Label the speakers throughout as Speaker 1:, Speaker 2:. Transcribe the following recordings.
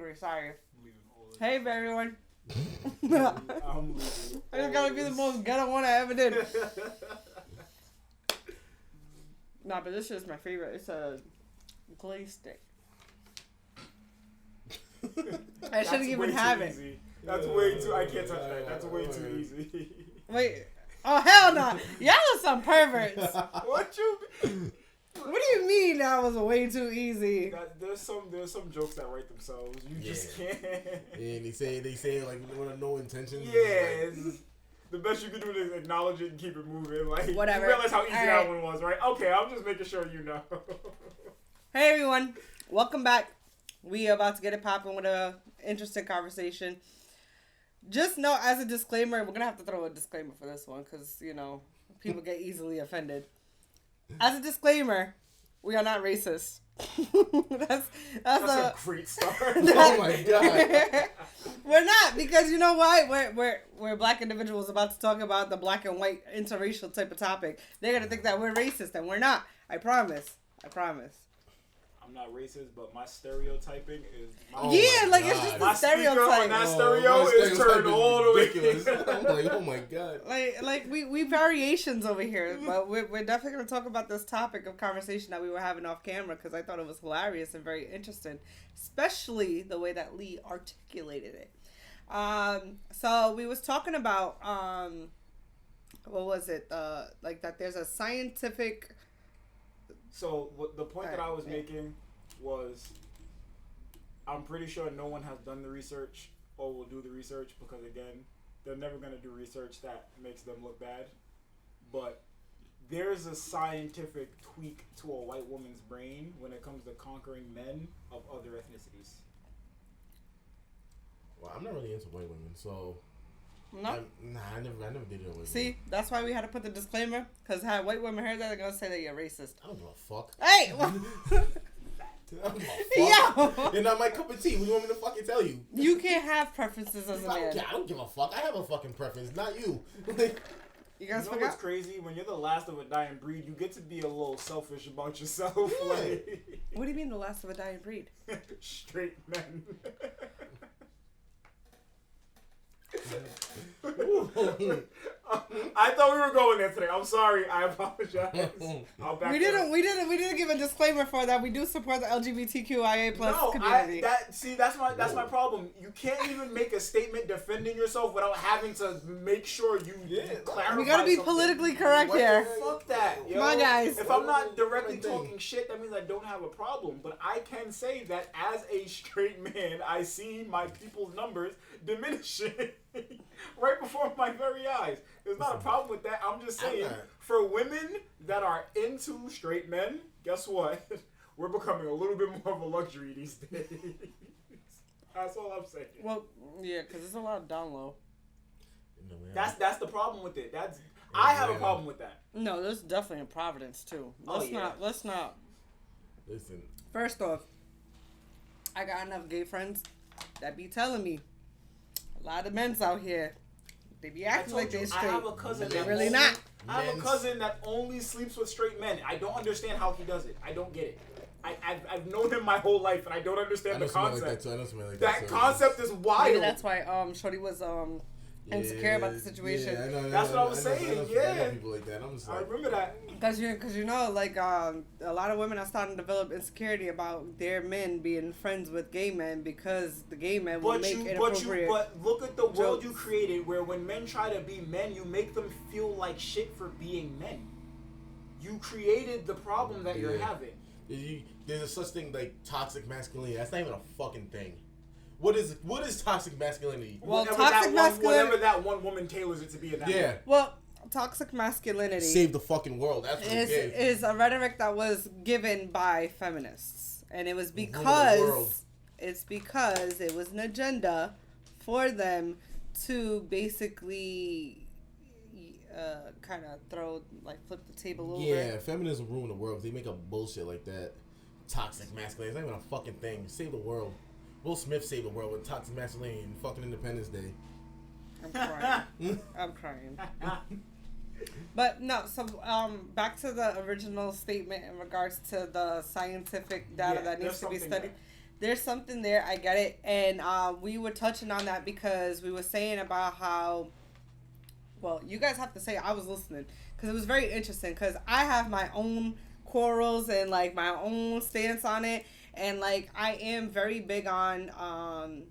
Speaker 1: hungry. Sorry.
Speaker 2: I'm leaving all this.
Speaker 1: Hey, everyone.
Speaker 2: I'm leaving.
Speaker 1: It's gotta be the most ghetto one I ever did. Nah, but this is my favorite. It's a glaze stick. I shouldn't even have it.
Speaker 2: Easy. That's way too. I can't touch that. That's way too easy.
Speaker 1: Wait. Oh, hell no. Y'all are some perverts.
Speaker 2: What you?
Speaker 1: What do you mean that was way too easy?
Speaker 2: There's some jokes that write themselves. You just can't.
Speaker 3: Yeah, and they say like with no intention.
Speaker 2: Yeah. The best you can do is acknowledge it and keep it moving. Like,
Speaker 1: whatever.
Speaker 2: You realize how easy
Speaker 1: All
Speaker 2: that
Speaker 1: right.
Speaker 2: one was, right? Okay, I'm just making sure you know.
Speaker 1: Hey, everyone. Welcome back. We are about to get it popping with a interesting conversation. Just know, as a disclaimer, we're going to have to throw a disclaimer for this one because, you know, people get easily offended. As a disclaimer, we are not racist. that's
Speaker 2: a great start.
Speaker 3: Oh my god.
Speaker 1: We're not, because you know why? We're black individuals about to talk about the black and white interracial type of topic. They're going to think that we're racist, and we're not. I promise.
Speaker 2: I'm not racist, but my stereotyping is.
Speaker 1: It's just
Speaker 2: my
Speaker 1: a stereotype.
Speaker 2: On that stereo is turned all the way.
Speaker 3: Ridiculous. I'm like, oh my god.
Speaker 1: Like we variations over here, but we're definitely gonna talk about this topic of conversation that we were having off camera because I thought it was hilarious and very interesting, especially the way that Lee articulated it. So we was talking about what was it? Like that there's a scientific.
Speaker 2: So the point that I was making was, I'm pretty sure no one has done the research or will do the research because, again, they're never going to do research that makes them look bad. But there's a scientific tweak to a white woman's brain when it comes to conquering men of other ethnicities.
Speaker 3: Well, I'm not really into white women, so...
Speaker 1: No.
Speaker 3: I never did it.
Speaker 1: See, that's why we had to put the disclaimer, because had white women heard that, they're gonna say that you're racist.
Speaker 3: I don't give a fuck.
Speaker 1: Hey,
Speaker 3: I don't give a fuck.
Speaker 1: yo,
Speaker 3: You're not my cup of tea. What do you want me to fucking tell you?
Speaker 1: you can't have preferences as a man.
Speaker 3: I don't give a fuck. I have a fucking preference, not you.
Speaker 1: You
Speaker 2: You
Speaker 1: guys
Speaker 2: know what's crazy? When you're the last of a dying breed, you get to be a little selfish about yourself.
Speaker 3: Yeah.
Speaker 2: Like,
Speaker 1: What do you mean the last of a dying breed?
Speaker 2: straight men. I thought we were going there today. I'm sorry. I apologize. I'll back
Speaker 1: We didn't give a disclaimer for that. We do support the LGBTQIA plus community.
Speaker 2: That's my problem. You can't even make a statement defending yourself without having to make sure you clarify.
Speaker 1: We gotta be
Speaker 2: something.
Speaker 1: politically correct here.
Speaker 2: Fuck that, yo.
Speaker 1: Come on, guys.
Speaker 2: If I'm not directly talking shit, that means I don't have a problem. But I can say that as a straight man, I see my people's numbers diminishing right before my very eyes. There's not a problem with that. I'm just saying, for women that are into straight men, guess what? We're becoming a little bit more of a luxury these days. That's all I'm saying.
Speaker 1: Well, yeah, because there's a lot of down low.
Speaker 2: That's the problem with it. I have a problem with that.
Speaker 1: No, there's definitely in Providence too. Let's not.
Speaker 3: Listen.
Speaker 1: First off, I got enough gay friends that be telling me a lot of men's out here, they be acting like they straight.
Speaker 2: I have a cousin
Speaker 1: they're
Speaker 2: that
Speaker 1: really not.
Speaker 2: I have a cousin that only sleeps with straight men. I don't understand how he does it. I don't get it. I've known him my whole life and I don't understand the concept. That concept is wild.
Speaker 1: Maybe that's why Shorty was insecure about the situation.
Speaker 3: Yeah, I know,
Speaker 2: that's what I was saying.
Speaker 3: I know people like that.
Speaker 2: I remember that.
Speaker 1: Because you know, like a lot of women are starting to develop insecurity about their men being friends with gay men because the gay men will make inappropriate.
Speaker 2: But look at the world you created, where when men try to be men, you make them feel like shit for being men. You created the problem that you're having.
Speaker 3: There's a such thing like toxic masculinity. That's not even a fucking thing. What is toxic masculinity?
Speaker 1: Well,
Speaker 2: whatever that one woman tailors it to be in that.
Speaker 3: Yeah.
Speaker 1: Well, toxic masculinity
Speaker 3: save the fucking world. That's what
Speaker 1: is a rhetoric that was given by feminists, and it was because it was an agenda for them to basically kind of flip the table over.
Speaker 3: Yeah, feminism ruined the world. They make up bullshit like that. Toxic masculinity. It's not even a fucking thing. Save the world. Will Smith saved the world with toxic masculinity and fucking Independence Day.
Speaker 1: I'm crying. But no, so back to the original statement in regards to the scientific data that needs to be studied. there's something there. I get it. And we were touching on that because we were saying about how, well, you guys have to say I was listening because it was very interesting because I have my own quarrels and like my own stance on it. And like I am very big on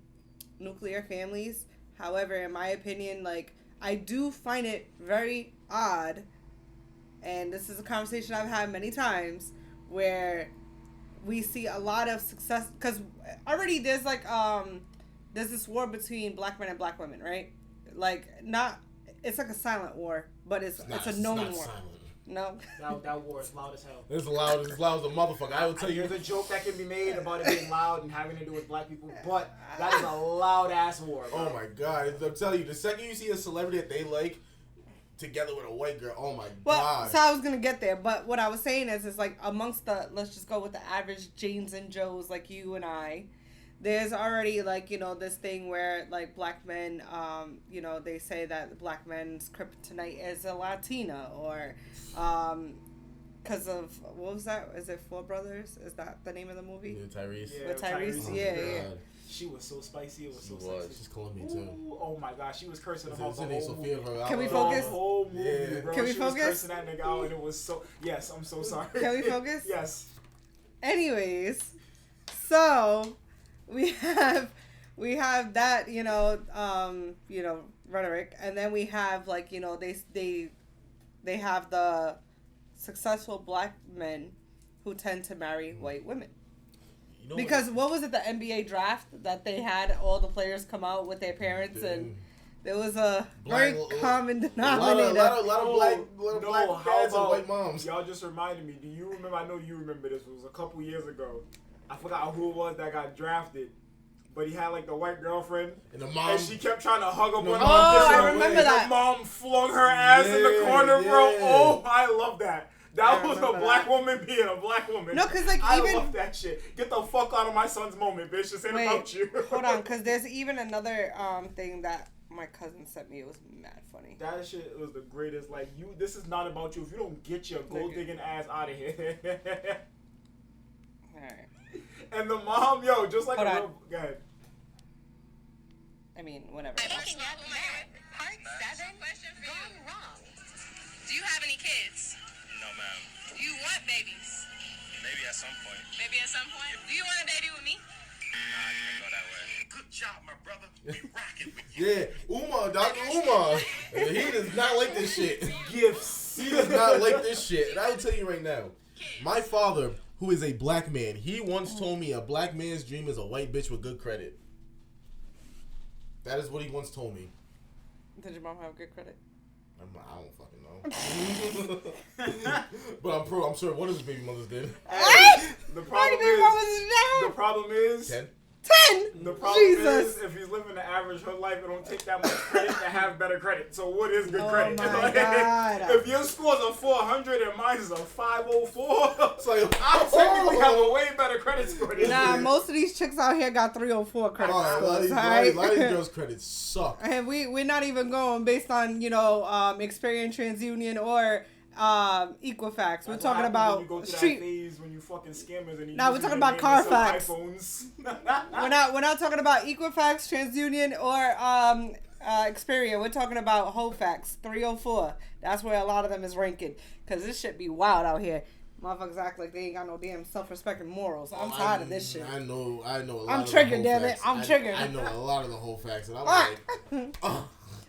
Speaker 1: nuclear families. However, in my opinion, like I do find it very odd, and this is a conversation I've had many times, where we see a lot of success because already there's like there's this war between black men and black women, right? Like not, it's like a silent war, but it's a known war. Silent. No.
Speaker 2: That war is loud as hell.
Speaker 3: It's loud as a motherfucker. I will tell you.
Speaker 2: There's a joke that can be made about it being loud and having to do with black people, but that is a loud ass war. Bro.
Speaker 3: Oh my god! I'm telling you, the second you see a celebrity that they like together with a white girl, oh my god.
Speaker 1: So I was gonna get there, but what I was saying is like amongst the, let's just go with the average Janes and Joes like you and I, there's already like, you know, this thing where like black men, you know, they say that black men's kryptonite is a Latina, or because of, what was that? Is it Four Brothers? Is that the name of the movie?
Speaker 3: Yeah, Tyrese.
Speaker 1: Yeah, with Tyrese. Oh, yeah.
Speaker 2: She was so spicy. It was so sexy.
Speaker 3: She's Colombian too.
Speaker 2: Ooh, oh my god, she was cursing about the whole
Speaker 3: movie.
Speaker 1: Can we focus?
Speaker 2: The whole movie,
Speaker 3: yeah.
Speaker 2: bro.
Speaker 1: Can we
Speaker 2: she
Speaker 1: focus?
Speaker 2: Was cursing that nigga out, and it was so. Yes, I'm so sorry.
Speaker 1: Can we focus?
Speaker 2: Yes.
Speaker 1: Anyways, so we have that, you know, rhetoric, and then we have like, you know, they have the successful black men who tend to marry white women. You know because what was it, the NBA draft that they had all the players come out with their parents, and there was a very common denominator.
Speaker 3: A lot of black dads and white moms.
Speaker 2: Y'all just reminded me. Do you remember? I know you remember this. It was a couple years ago. I forgot who it was that got drafted. But he had like the white girlfriend, and the mom, and she kept trying to hug up on him.
Speaker 1: Oh, I remember that.
Speaker 2: The mom flung her ass in the corner, bro. Oh, I love that. That was a black woman being a black woman.
Speaker 1: No, because like
Speaker 2: I love that shit. Get the fuck out of my son's moment, bitch. This ain't about you.
Speaker 1: Hold on, because there's even another thing that my cousin sent me. It was mad funny.
Speaker 2: That shit was the greatest. Like, this is not about you. If you don't get your gold digging ass out of here.
Speaker 1: Alright.
Speaker 2: And the mom, yo, just like
Speaker 1: go
Speaker 2: ahead.
Speaker 1: I mean, whatever.
Speaker 4: Part 7 gone wrong. Do you have any kids?
Speaker 5: No, ma'am.
Speaker 4: Do you want babies?
Speaker 5: Maybe at some point.
Speaker 4: Maybe at some point? Do you want a baby with me?
Speaker 5: Nah, I can't go that way. Good job, my brother. We rocking with you.
Speaker 3: Yeah, Dr. Umar. He does not like this shit.
Speaker 2: Gifts.
Speaker 3: He does not like this shit. And I will tell you right now, my father, who is a black man, he once told me a black man's dream is a white bitch with good credit. That is what he once told me.
Speaker 1: Did your mom have good credit?
Speaker 3: I don't fucking know. But I'm sure one of his baby mothers did.
Speaker 2: The problem is
Speaker 3: 10.
Speaker 1: 10.
Speaker 2: The problem is, if he's living the average hood life, it don't take that much credit to have better credit. So what is good credit?
Speaker 1: My God.
Speaker 2: If your score's a 400 and mine is a 504, it's like I technically have a way better credit score than you.
Speaker 1: Most of these chicks out here got 304 credit scores.
Speaker 3: A lot of these girls' credits suck.
Speaker 1: And we're not even going based on, you know, Experian, TransUnion, or Equifax. We're talking about
Speaker 2: when you go to
Speaker 1: street.
Speaker 2: That phase when you fucking scammers and you
Speaker 1: we're talking about Carfax.
Speaker 2: iPhones.
Speaker 1: we're not talking about Equifax, TransUnion, or Experian. We're talking about Hofax 304. That's where a lot of them is ranking, because this shit be wild out here. Motherfuckers act like they ain't got no damn self-respect and morals. I'm tired of this shit.
Speaker 3: I know. A lot
Speaker 1: I'm triggered, damn it. I'm triggered.
Speaker 3: I know a lot of the whole facts, and I'm like,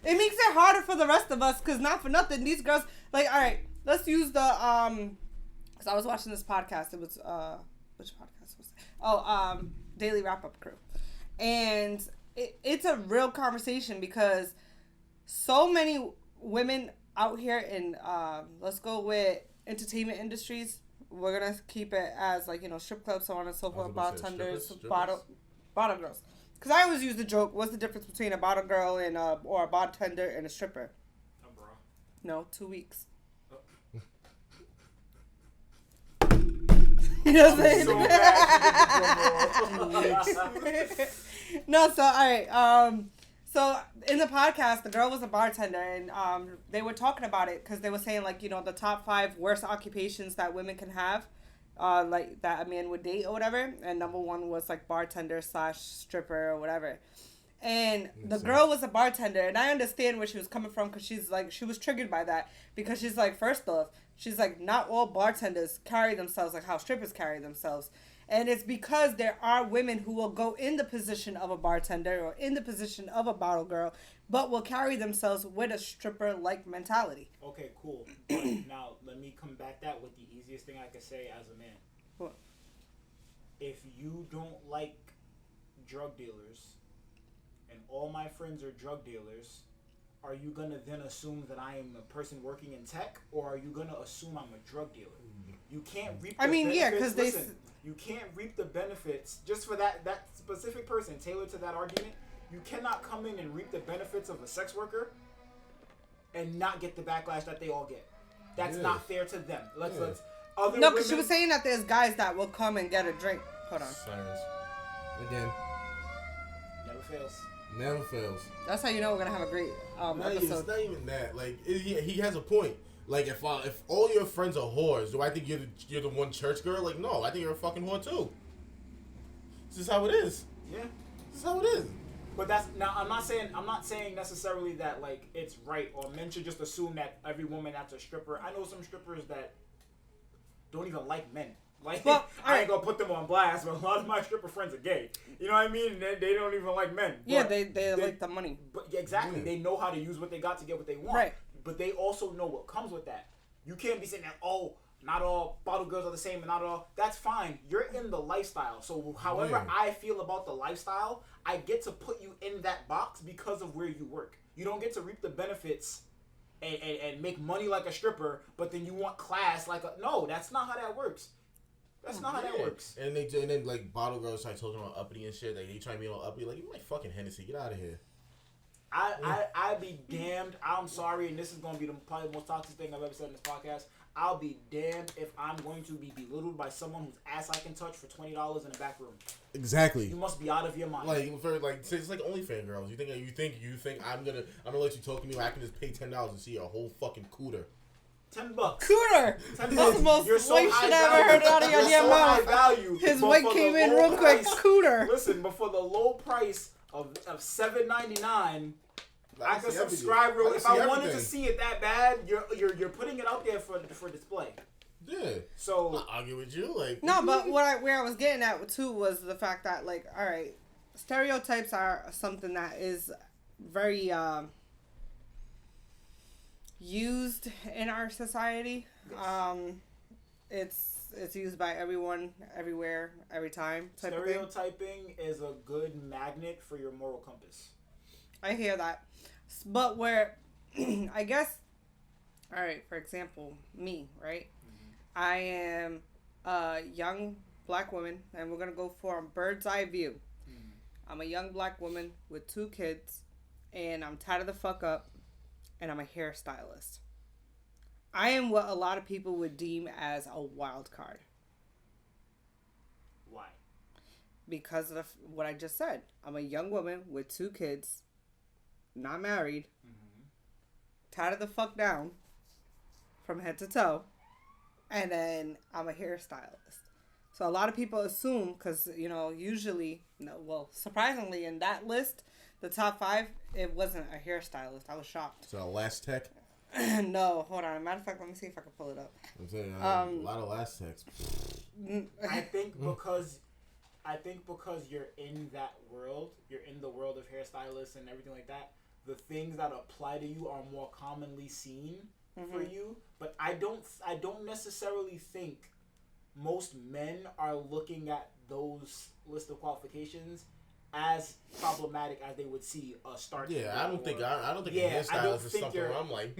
Speaker 1: It makes it harder for the rest of us, because not for nothing, these girls, like, all right, let's use the, because I was watching this podcast. It was, which podcast was it? Oh, Daily Wrap-Up Crew. And it's a real conversation, because so many women out here in, let's go with entertainment industries. We're going to keep it as, like, you know, strip clubs, so on and so forth, bartenders, bottle girls. Because I always use the joke, what's the difference between a bottle girl and or a bartender and a stripper?
Speaker 2: A bra.
Speaker 1: No, 2 weeks. You know what I'm saying? No, so, all right. So, in the podcast, the girl was a bartender, and they were talking about it, because they were saying, like, you know, the top 5 worst occupations that women can have. like that a man would date or whatever, and number one was like bartender / stripper or whatever. And the girl was a bartender, and I understand where she was coming from because she's like, she was triggered by that because she's like, first off, she's like, not all bartenders carry themselves like how strippers carry themselves. And it's because there are women who will go in the position of a bartender or in the position of a bottle girl, but will carry themselves with a stripper-like mentality.
Speaker 2: Okay, cool. But now, let me combat that with the easiest thing I could say as a man.
Speaker 1: What?
Speaker 2: If you don't like drug dealers, and all my friends are drug dealers, are you gonna then assume that I am a person working in tech, or are you gonna assume I'm a drug dealer? You can't reap the benefits.
Speaker 1: Yeah, because
Speaker 2: you can't reap the benefits just for that specific person, tailored to that argument. You cannot come in and reap the benefits of a sex worker and not get the backlash that they all get. That's not fair to them. Let's other
Speaker 1: no, because
Speaker 2: women,
Speaker 1: she was saying that there's guys that will come and get a drink. Hold on.
Speaker 3: Sirens. Again.
Speaker 2: never fails.
Speaker 3: Never fails.
Speaker 1: That's how you know we're gonna have a great episode.
Speaker 3: It's not even that. Like he has a point. Like if all your friends are whores, do I think you're the one church girl? Like no, I think you're a fucking whore too. This is how it is.
Speaker 2: Yeah.
Speaker 3: This is how it is.
Speaker 2: But that's now. I'm not saying necessarily that like it's right or men should just assume that every woman that's a stripper. I know some strippers that don't even like men. Like
Speaker 1: well,
Speaker 2: I ain't gonna put them on blast, but a lot of my stripper friends are gay. You know what I mean? They don't even like men.
Speaker 1: Yeah, they like the money.
Speaker 2: But exactly, they know how to use what they got to get what they want.
Speaker 1: Right.
Speaker 2: But they also know what comes with that. You can't be saying that, oh, not all bottle girls are the same and not all. That's fine. You're in the lifestyle. So however I feel about the lifestyle, I get to put you in that box because of where you work. You don't get to reap the benefits and make money like a stripper, but then you want class like a... No, that's not how that works. That's not how that works.
Speaker 3: And then like bottle girls start talking about uppity and shit. Like they try to be all uppity. Like you like fucking Hennessy. Get out of here.
Speaker 2: I'd be damned. I'm sorry, and this is gonna be probably the most toxic thing I've ever said in this podcast. I'll be damned if I'm going to be belittled by someone whose ass I can touch for $20 in a back room.
Speaker 3: Exactly.
Speaker 2: You must be out of your mind.
Speaker 3: Like it's like OnlyFans girls. You think I'm gonna let you talk to me? I can just pay $10 and see a whole fucking cooter.
Speaker 2: $10.
Speaker 1: Cooter.
Speaker 2: $10.
Speaker 1: That's the most
Speaker 2: You're so
Speaker 1: white
Speaker 2: high
Speaker 1: shit I ever heard out of your
Speaker 2: You're
Speaker 1: damn
Speaker 2: so
Speaker 1: mouth.
Speaker 2: high value.
Speaker 1: His
Speaker 2: but
Speaker 1: white
Speaker 2: for
Speaker 1: came
Speaker 2: the
Speaker 1: in
Speaker 2: low
Speaker 1: real quick.
Speaker 2: price-
Speaker 1: Cooter.
Speaker 2: Listen, but for the low price of $7.99. I could subscribe real. If I wanted to see it that bad, you're putting it out there for display.
Speaker 3: Yeah.
Speaker 2: So
Speaker 3: I'll argue with you. Like
Speaker 1: No, but where I was getting at too was the fact that like, all right, stereotypes are something that is very used in our society.
Speaker 2: Yes.
Speaker 1: It's used by everyone, everywhere, every time. Type of thing.
Speaker 2: stereotyping is a good magnet for your moral compass.
Speaker 1: I hear that, but where I guess, all right, for example, me, right? I am a young black woman, and we're gonna go for a bird's eye view. I'm a young black woman with 2 kids, and I'm tied the fuck up, and I'm a hairstylist. I am what a lot of people would deem as a wild card.
Speaker 2: Why?
Speaker 1: Because of what I just said. I'm a young woman with 2 kids, not married, tied the fuck down from head to toe, and then I'm a hairstylist. So a lot of people assume, because, usually, surprisingly in that list, the top 5, it wasn't a hairstylist. I was shocked.
Speaker 3: So Last Tech.
Speaker 1: No, hold on. Matter of fact, let me see if I can pull it up.
Speaker 3: I'm saying a lot of Last Techs.
Speaker 2: I think because you're in that world, you're in the world of hairstylists and everything like that. The things that apply to you are more commonly seen for you. But I don't necessarily think most men are looking at those list of qualifications as problematic as they would see a start.
Speaker 3: Yeah, I don't think a hairstylist is something where I'm like,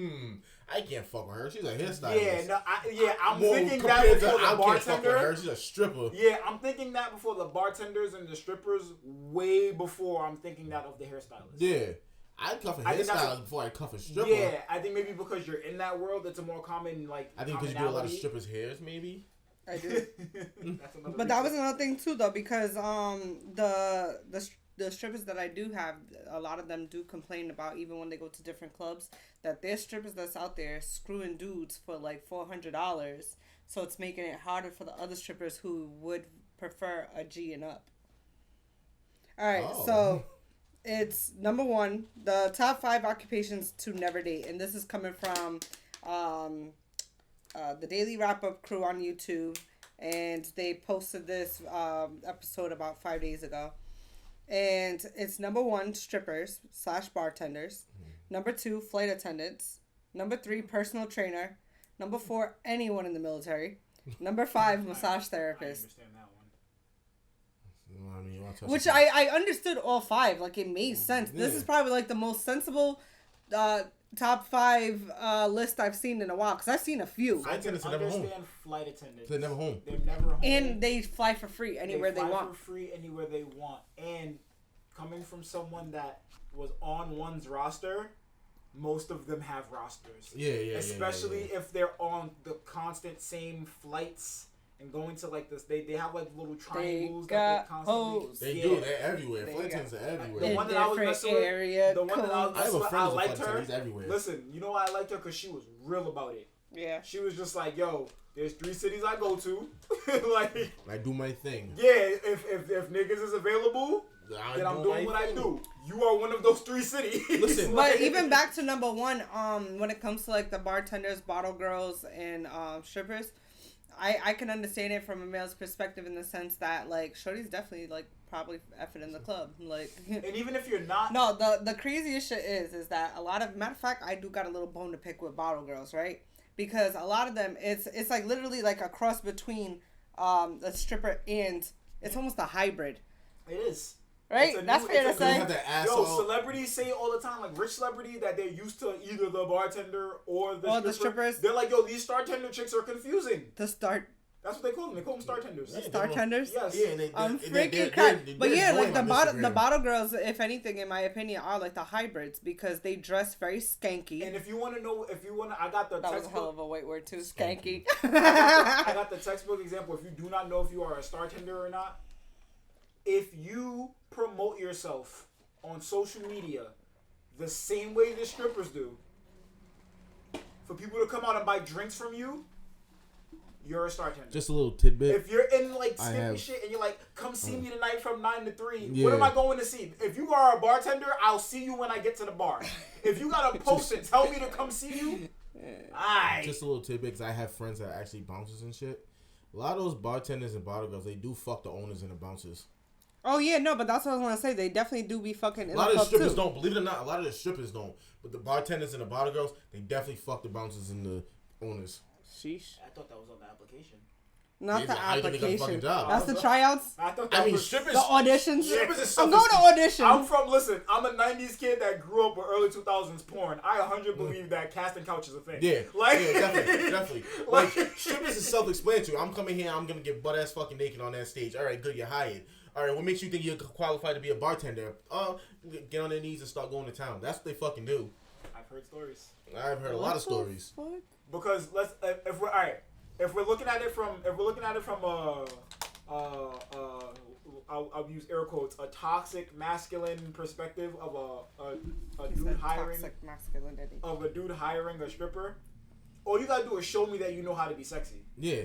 Speaker 3: I can't fuck with her. She's a hairstylist.
Speaker 2: Yeah, I'm thinking that before the
Speaker 3: I can't fuck with her.
Speaker 2: bartender.
Speaker 3: She's a stripper.
Speaker 2: Yeah, I'm thinking that before the bartenders and the strippers, way before I'm thinking that of the hairstylist.
Speaker 3: Yeah. I'd cuff a hairstylist before I cuff a stripper.
Speaker 2: Yeah, I think maybe because you're in that world, it's a more common,
Speaker 3: I think because you do a lot of strippers' hairs, maybe.
Speaker 1: I do.
Speaker 2: That's
Speaker 1: But that was another thing too, though, because the strippers that I do have, a lot of them do complain about, even when they go to different clubs, that there's strippers that's out there screwing dudes for like $400, So it's making it harder for the other strippers who would prefer a G and up. All right, so it's number 1, the top 5 occupations to never date, and this is coming from the Daily Wrap Up crew on YouTube, and they posted this episode about 5 days ago. And it's number 1, strippers / bartenders. Number 2, flight attendants. Number 3, personal trainer. Number 4, anyone in the military. Number 5, massage therapist.
Speaker 2: I understand that one.
Speaker 1: Which I understood all 5. Like, it made sense. Yeah. This is probably, like, the most sensible top 5 list I've seen in a while. Because I've seen a few.
Speaker 2: I can understand flight attendants.
Speaker 3: They're never home.
Speaker 2: They're never home.
Speaker 1: And they fly for free anywhere they want.
Speaker 2: For free anywhere they want. And coming from someone that was on one's roster, most of them have rosters.
Speaker 3: Yeah.
Speaker 2: Especially if they're on the constant same flights and going to like this. They have like little triangles that they constantly.
Speaker 3: They do. They're everywhere. Flight attendants are everywhere.
Speaker 2: The one that I was messing with. The one that I was messing with. I liked her.
Speaker 3: Everywhere.
Speaker 2: Listen, you know why I liked her? Because she was real about it.
Speaker 1: Yeah.
Speaker 2: She was just like, yo, there's 3 cities I go to. Like,
Speaker 3: I do my thing.
Speaker 2: Yeah, if niggas is available, then I'm doing what I do. You are one of those 3 cities.
Speaker 3: Listen,
Speaker 1: but even back to number 1, when it comes to like the bartenders, bottle girls, and strippers, I can understand it from a male's perspective in the sense that like shorty's definitely like probably effing in the club, like.
Speaker 2: And even if you're not,
Speaker 1: no, the craziest shit is that a lot of, matter of fact, I do got a little bone to pick with bottle girls, right? Because a lot of them, it's like literally like a cross between a stripper and it's almost a hybrid.
Speaker 2: It is.
Speaker 1: Right? That's fair to say.
Speaker 2: Yo, celebrities say all the time, like rich celebrities, that they're used to either the bartender or the strippers. They're like, yo, these star-tender chicks are confusing.
Speaker 1: That's
Speaker 2: what they call them. They call them star-tenders.
Speaker 1: Yeah, star-tenders?
Speaker 2: Yes.
Speaker 3: Yeah, and
Speaker 1: I'm freaking cracked. But yeah, like the bottle girls, if anything, in my opinion, are like the hybrids because they dress very skanky.
Speaker 2: And if you want to know, I got the textbook.
Speaker 1: That was a hell of a white word too, skanky.
Speaker 2: I got the textbook example. If you do not know if you are a star-tender or not, if you promote yourself on social media the same way the strippers do, for people to come out and buy drinks from you, you're a star-tender.
Speaker 3: Just a little tidbit.
Speaker 2: If you're in like skimpy shit and you're like, come see me tonight from 9 to 3, what am I going to see? If you are a bartender, I'll see you when I get to the bar. If you got a post and tell me to come see you,
Speaker 3: just a little tidbit, because I have friends that are actually bouncers and shit. A lot of those bartenders and bottle girls, they do fuck the owners and the bouncers.
Speaker 1: Oh yeah, no, but that's what I was gonna say. They definitely do be fucking.
Speaker 3: A lot of the strippers don't. Believe it or not, a lot of the strippers don't. But the bartenders and the bottle girls, they definitely fuck the bouncers and the owners.
Speaker 1: Sheesh.
Speaker 2: I thought that was on the application.
Speaker 1: Not the application.
Speaker 3: Job.
Speaker 1: That's the tryouts.
Speaker 2: I mean,
Speaker 3: strippers.
Speaker 1: The auditions.
Speaker 3: Strippers is
Speaker 1: I'm going to audition.
Speaker 2: I'm a 90s kid that grew up with early 2000s porn. I 100 believe that casting couch is a thing.
Speaker 3: Yeah, definitely. Like strippers is self-explanatory. I'm coming here. I'm gonna get butt ass fucking naked on that stage. All right, good. You're hired. All right, what makes you think you're qualified to be a bartender? Get on their knees and start going to town. That's what they fucking do.
Speaker 2: I've heard stories.
Speaker 3: I've heard a lot of stories.
Speaker 1: Fuck?
Speaker 2: Because if we're looking at it from I'll use air quotes, a toxic masculine perspective of a dude hiring
Speaker 1: toxic masculinity
Speaker 2: of a dude hiring a stripper, all you gotta do is show me that you know how to be sexy.
Speaker 3: Yeah.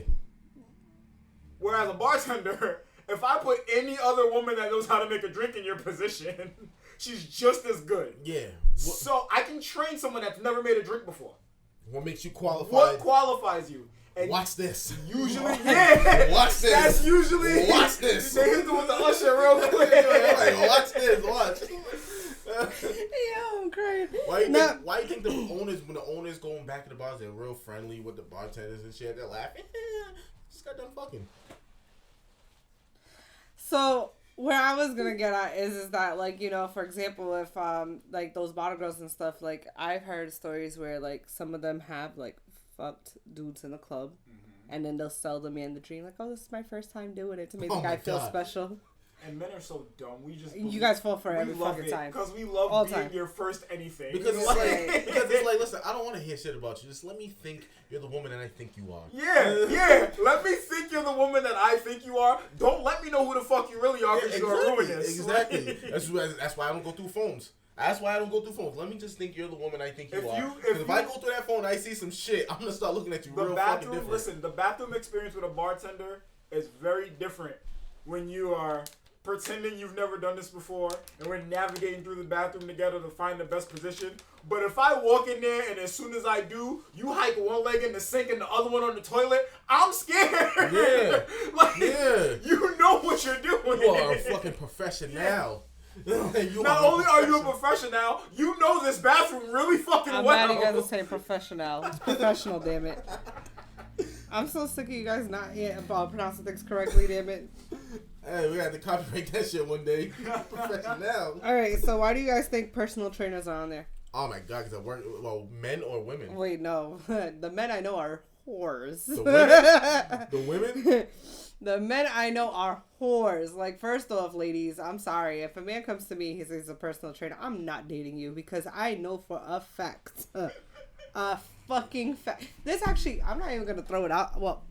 Speaker 2: Whereas a bartender, if I put any other woman that knows how to make a drink in your position, she's just as good.
Speaker 3: Yeah.
Speaker 2: So I can train someone that's never made a drink before.
Speaker 3: What makes you qualified?
Speaker 2: What qualifies you? And
Speaker 3: watch this.
Speaker 2: Usually, yeah.
Speaker 3: Watch this.
Speaker 2: That's usually.
Speaker 3: Watch this.
Speaker 2: They hit them with the usher real quick.
Speaker 3: Like, watch this. Watch.
Speaker 1: Yeah, I'm crying.
Speaker 3: Why you think the owners, when the owners going back to the bars, they're real friendly with the bartenders and shit? They're laughing. Just got done fucking.
Speaker 1: So where I was gonna get at is that, like, you know, for example, if like those bottle girls and stuff, like I've heard stories where like some of them have like fucked dudes in the club, and then they'll sell the man the dream, like, oh, this is my first time doing it to make the guy feel special.
Speaker 2: And men are so dumb. We just
Speaker 1: you guys fall for it every fucking time
Speaker 2: because we love
Speaker 1: all
Speaker 2: being
Speaker 1: time.
Speaker 2: your first anything.
Speaker 3: Because it's like, listen, I don't want to hear shit about you. Just let me think you're the woman that I think you are.
Speaker 2: Yeah. Let me think you're the woman that I think you are. Don't let me know who the fuck you really are because you're gonna ruin this.
Speaker 3: Exactly. That's why I don't go through phones. That's why I don't go through phones. Let me just think you're the woman I think you are.
Speaker 2: If
Speaker 3: If I go through that phone and I see some shit, I'm gonna start looking at you real fucking different.
Speaker 2: Listen, the bathroom experience with a bartender is very different when you are pretending you've never done this before and we're navigating through the bathroom together to find the best position. But if I walk in there and as soon as I do, you hike one leg in the sink and the other one on the toilet, I'm scared.
Speaker 3: Yeah.
Speaker 2: Like, you know what you're doing.
Speaker 3: You are a fucking professional.
Speaker 2: Not only are you a professional, you know this bathroom really fucking
Speaker 1: I'm
Speaker 2: well.
Speaker 1: mad you guys are saying professional. It's professional, damn it. I'm so sick of you guys not pronouncing things correctly, damn it.
Speaker 3: Hey, we had to copyright that shit one day. Professional.
Speaker 1: Alright, so why do you guys think personal trainers are on there?
Speaker 3: Oh my god, because I work, well, men or women?
Speaker 1: Wait, no. The men I know are whores.
Speaker 3: The women? The women?
Speaker 1: The men I know are whores. Like, first off, ladies, I'm sorry. If a man comes to me, he says he's a personal trainer, I'm not dating you because I know for a fact. A fucking fact. This actually, I'm not even going to throw it out. Well,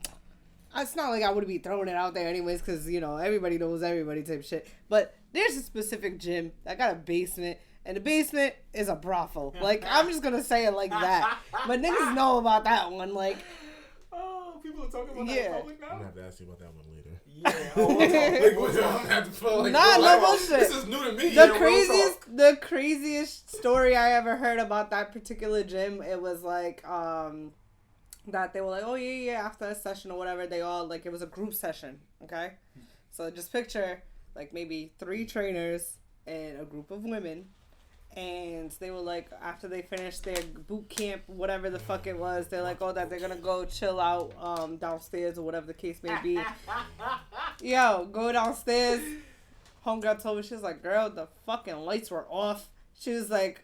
Speaker 1: it's not like I would be throwing it out there anyways because, you know, everybody knows everybody type shit. But there's a specific gym that got a basement. And the basement is a brothel. Like, I'm just going to say it like that. But niggas know about that one. Like,
Speaker 2: oh, people are talking about that in public now?
Speaker 3: I'm going to have to ask you about that one later.
Speaker 2: Yeah. Oh, we'll talk.
Speaker 3: I'm going to have to feel like,
Speaker 1: no bullshit.
Speaker 3: This is new to me.
Speaker 1: The craziest story I ever heard about that particular gym, it was like, that they were like, oh, yeah, after a session or whatever, they all, like, it was a group session, okay? So just picture, like, maybe 3 trainers and a group of women. And they were like, after they finished their boot camp, whatever the fuck it was, they're like, oh, that they're gonna go chill out downstairs or whatever the case may be. Yo, go downstairs. Homegirl told me, she was like, girl, the fucking lights were off. She was like,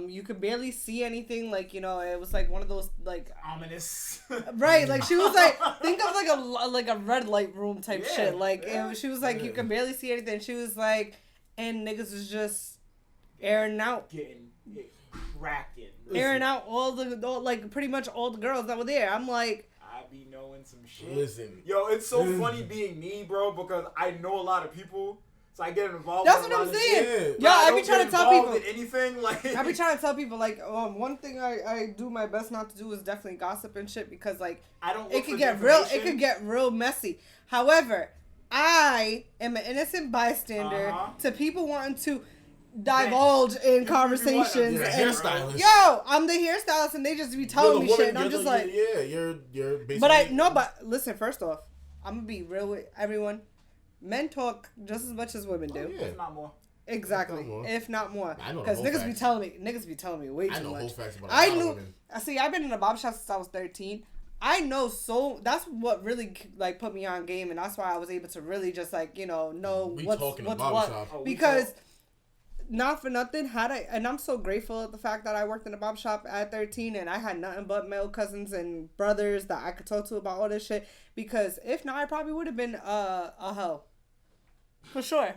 Speaker 1: you could barely see anything. Like, you know, it was like one of those, like...
Speaker 2: ominous.
Speaker 1: Right, like, she was like, think of like a red light room type shit. Like, she was like, you could barely see anything. She was like, and niggas was just... airing out,
Speaker 2: getting cracking,
Speaker 1: airing out all like pretty much all the girls that were there. I'm like,
Speaker 2: I be knowing some shit.
Speaker 3: Listen,
Speaker 2: yo, it's so funny being me, bro, because I know a lot of people, so I get involved.
Speaker 1: That's what I'm saying.
Speaker 2: Yo,
Speaker 1: I be trying to tell people
Speaker 2: anything like.
Speaker 1: I be trying to tell people like, one thing I do my best not to do is definitely gossip and shit because like
Speaker 2: I don't.
Speaker 1: It could get real messy. However, I am an innocent bystander to people wanting to divulge in conversations.
Speaker 3: You're a hairstylist.
Speaker 1: Yo, I'm the hairstylist, and they just be telling me shit, and I'm just like,
Speaker 3: you're basically.
Speaker 1: But listen, first off, I'm gonna be real with everyone. Men talk just as much as women do.
Speaker 3: Oh, yeah.
Speaker 2: If not more.
Speaker 1: Exactly, if not more.
Speaker 3: I know
Speaker 1: because niggas be telling me way too much.
Speaker 3: I know whole facts about
Speaker 1: women. See, I've been in a barber shop since I was 13. I know that's what really like put me on game, and that's why I was able to really just like know what's what because. Not for nothing, and I'm so grateful at the fact that I worked in a barber shop at 13 and I had nothing but male cousins and brothers that I could talk to about all this shit, because if not, I probably would have been a hoe. For sure.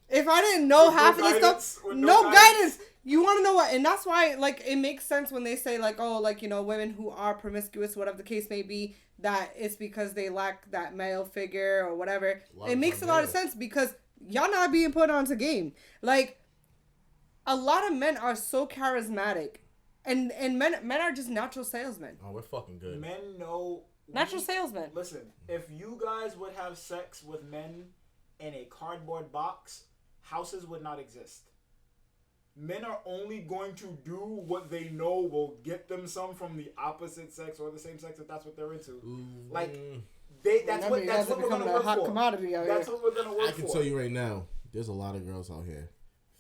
Speaker 1: If I didn't know half of this stuff, no guidance. You want to know what? And that's why, like, it makes sense when they say, like, oh, like, women who are promiscuous, whatever the case may be, that it's because they lack that male figure or whatever. It makes a lot of sense because y'all not being put onto game. Like, a lot of men are so charismatic. And men are just natural salesmen.
Speaker 3: Oh, we're fucking good.
Speaker 2: Men know...
Speaker 1: Natural salesmen.
Speaker 2: Listen, if you guys would have sex with men in a cardboard box, houses would not exist. Men are only going to do what they know will get them some from the opposite sex or the same sex if that's what they're into. Like... That's what we're gonna work for.
Speaker 1: Commodity out
Speaker 2: that's
Speaker 1: here.
Speaker 2: what we're gonna work for.
Speaker 3: I can tell you right now, there's a lot of girls out here,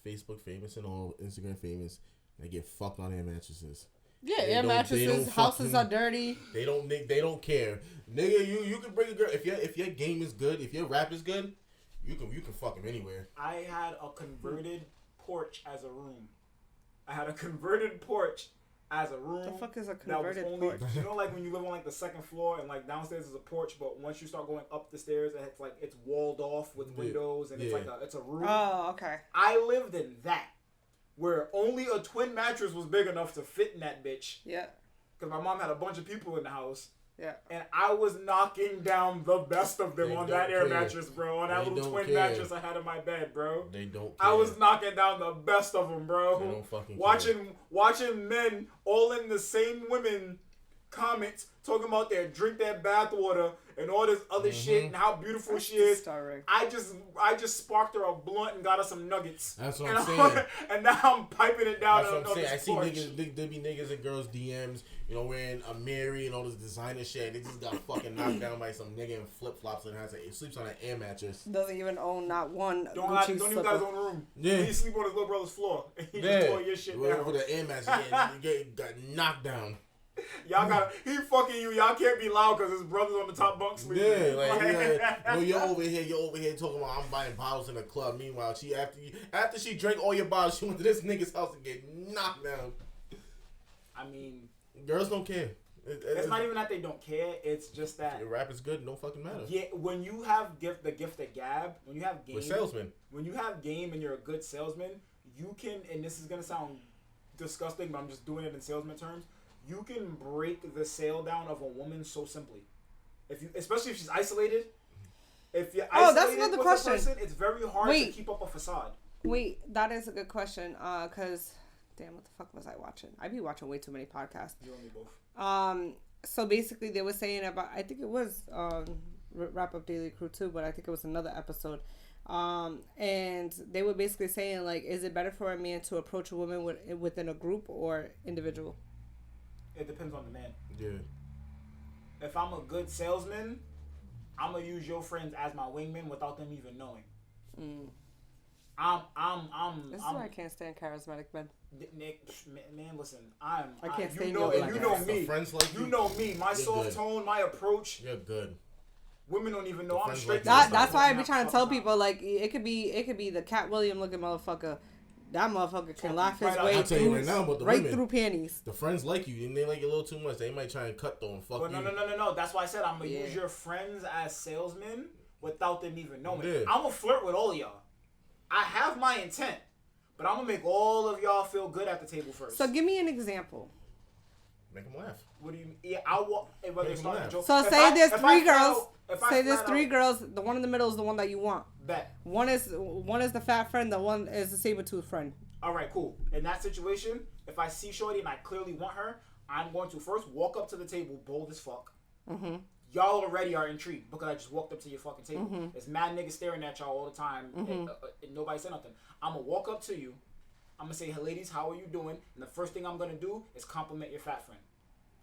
Speaker 3: Facebook famous and all, Instagram famous, that get fucked on air mattresses.
Speaker 1: Yeah, air mattresses, houses are dirty.
Speaker 3: They don't care, nigga. You can bring a girl if your game is good, if your rap is good, you can fuck him anywhere.
Speaker 2: I had a converted porch as a room. What the
Speaker 1: fuck is a converted porch?
Speaker 2: You know, like when you live on like the second floor and like downstairs is a porch, but once you start going up the stairs, it's walled off with windows and it's a room.
Speaker 1: Oh, okay.
Speaker 2: I lived in that, where only a twin mattress was big enough to fit in that bitch.
Speaker 1: Yeah.
Speaker 2: Because my mom had a bunch of people in the house.
Speaker 1: Yeah.
Speaker 2: And I was knocking down the best of them
Speaker 3: They
Speaker 2: on
Speaker 3: don't
Speaker 2: that air
Speaker 3: care.
Speaker 2: mattress, bro. On that
Speaker 3: They
Speaker 2: little
Speaker 3: don't
Speaker 2: twin
Speaker 3: care.
Speaker 2: mattress I had in my bed, bro.
Speaker 3: They don't care.
Speaker 2: I was knocking down the best of them, bro.
Speaker 3: They don't fucking
Speaker 2: Watching men all in the same women comments talking about drink their bath water and all this other shit and how beautiful she is.
Speaker 1: Starring.
Speaker 2: I just sparked her a blunt and got her some nuggets.
Speaker 3: That's what I'm saying.
Speaker 2: And now I'm piping it down.
Speaker 3: That's what I'm saying. I see
Speaker 2: porch.
Speaker 3: niggas, there be niggas and girls DMs, you know, wearing a Mary and all this designer shit. And they just got fucking knocked down by some nigga in flip flops and sleeps on an air mattress.
Speaker 1: Doesn't even own not one
Speaker 2: Don't
Speaker 1: Gucci
Speaker 2: even
Speaker 1: slipper.
Speaker 2: got his own room.
Speaker 3: Yeah.
Speaker 2: He sleep on his little brother's floor. He just tore your shit down.
Speaker 3: For the air mattress, got knocked down.
Speaker 2: Y'all got he fucking you. Y'all can't be loud because his brother's on the top bunk sleeping.
Speaker 3: Yeah, like you're over here talking about I'm buying bottles in the club. Meanwhile, after she drank all your bottles, she went to this nigga's house and get knocked down.
Speaker 2: I mean,
Speaker 3: girls don't care.
Speaker 2: It's not even that they don't care. It's just that
Speaker 3: the rap is good. Don't fucking matter.
Speaker 2: Yeah, when you have the gift of gab, when you have game,
Speaker 3: we're salesmen.
Speaker 2: When you have game and you're a good salesman, you can. And this is gonna sound disgusting, but I'm just doing it in salesman terms. You can break the sale down of a woman so simply. Especially if she's isolated. If you're isolated
Speaker 1: that's another
Speaker 2: with
Speaker 1: question.
Speaker 2: a person, it's very hard to keep up a facade.
Speaker 1: Wait, that is a good question. Cause damn, what the fuck was I watching? I be watching way too many podcasts.
Speaker 2: You and me both.
Speaker 1: So basically they were saying about, I think it was Wrap Up Daily Crew too, but I think it was another episode. And they were basically saying like, is it better for a man to approach a woman within a group or individual?
Speaker 2: It depends on the man.
Speaker 3: Yeah.
Speaker 2: If I'm a good salesman, I'm gonna use your friends as my wingmen without them even knowing.
Speaker 1: This is why I can't stand charismatic men.
Speaker 2: Nick, man, listen, I
Speaker 1: can't stand
Speaker 2: you know, and
Speaker 1: like
Speaker 2: you know
Speaker 1: that.
Speaker 2: me.
Speaker 3: Friends like
Speaker 2: you know me. My soft
Speaker 3: good.
Speaker 2: tone, my approach.
Speaker 3: You're good.
Speaker 2: Women don't even know I'm straight.
Speaker 1: That's why I be trying to tell people like it could be the Cat William looking motherfucker. That motherfucker can laugh his way through panties.
Speaker 3: The friends like you, and they like you a little too much. They might try and cut though and fuck
Speaker 2: but
Speaker 3: you.
Speaker 2: No. That's why I said I'm gonna use your friends as salesmen without them even knowing.
Speaker 3: Yeah.
Speaker 2: I'm gonna flirt with all of y'all. I have my intent, but I'm gonna make all of y'all feel good at the table first.
Speaker 1: So give me an example.
Speaker 3: Make them laugh.
Speaker 2: What do you mean? Yeah, I want. Whether it's not a joke.
Speaker 1: So say there's three girls. Say there's three girls. The one in the middle is the one that you want.
Speaker 2: Bet.
Speaker 1: One is the fat friend. The one is the saber-tooth friend.
Speaker 2: All right, cool. In that situation, if I see Shorty and I clearly want her, I'm going to first walk up to the table, bold as fuck.
Speaker 1: Mm-hmm.
Speaker 2: Y'all already are intrigued because I just walked up to your fucking table. Mm-hmm. There's mad niggas staring at y'all all the time, and nobody said nothing. I'm gonna walk up to you. I'm gonna say, "Hey, ladies, how are you doing?" And the first thing I'm gonna do is compliment your fat friend.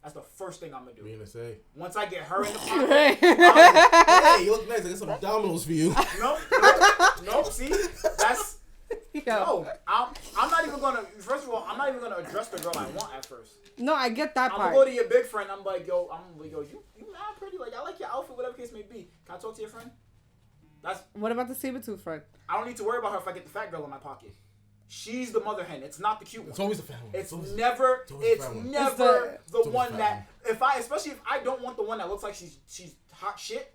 Speaker 2: That's the first thing I'm gonna do.
Speaker 3: What are you gonna say?
Speaker 2: Once I get her in the pocket,
Speaker 3: hey, you look nice. I got some dominoes for you.
Speaker 2: No. See, that's. No, I'm not even gonna. First of all, I'm not even gonna address the girl I want at first.
Speaker 1: No, I get that part.
Speaker 2: I'm gonna go to your big friend. I'm like, yo, you mad pretty. Like, I like your outfit, whatever case may be. Can I talk to your friend?
Speaker 1: What about the saber-tooth friend?
Speaker 2: I don't need to worry about her if I get the fat girl in my pocket. She's the mother hen. It's not the cute one.
Speaker 3: It's always the fat one.
Speaker 2: It's never the one that especially if I don't want the one that looks like she's hot shit.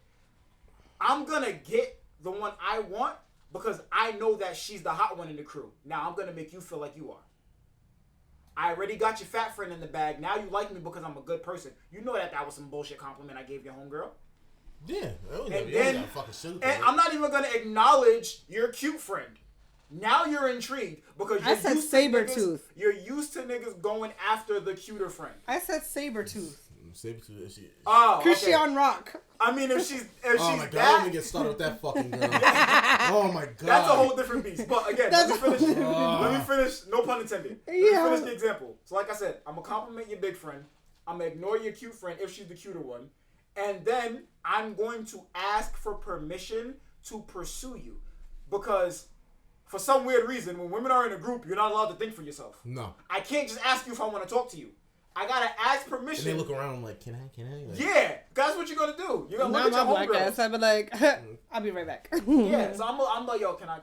Speaker 2: I'm gonna get the one I want because I know that she's the hot one in the crew. Now I'm gonna make you feel like you are. I already got your fat friend in the bag. Now you like me because I'm a good person. You know that was some bullshit compliment I gave your homegirl.
Speaker 3: Yeah.
Speaker 2: And I'm not even gonna acknowledge your cute friend. Now you're intrigued because
Speaker 1: I said saber-tooth.
Speaker 2: You're used to niggas going after the cuter friend.
Speaker 1: I said saber-tooth.
Speaker 3: Saber-tooth.
Speaker 2: Oh,
Speaker 1: Christian Rock.
Speaker 2: I mean, if she's
Speaker 3: oh my god, let me get started with that fucking girl. Oh my god.
Speaker 2: That's a whole different beast. But again, let me finish. No pun intended. Let me finish the example. So like I said, I'm gonna compliment your big friend. I'm gonna ignore your cute friend if she's the cuter one, and then I'm going to ask for permission to pursue you, because for some weird reason, when women are in a group, you're not allowed to think for yourself.
Speaker 3: No.
Speaker 2: I can't just ask you if I want to talk to you. I gotta ask permission.
Speaker 3: And they look around like, can I? Like,
Speaker 2: yeah, that's what you're gonna do. You're gonna look at your
Speaker 1: black ass.
Speaker 2: homegirls.
Speaker 1: I'd be like, I'll be right back.
Speaker 2: Yeah, so I'm like, yo, can I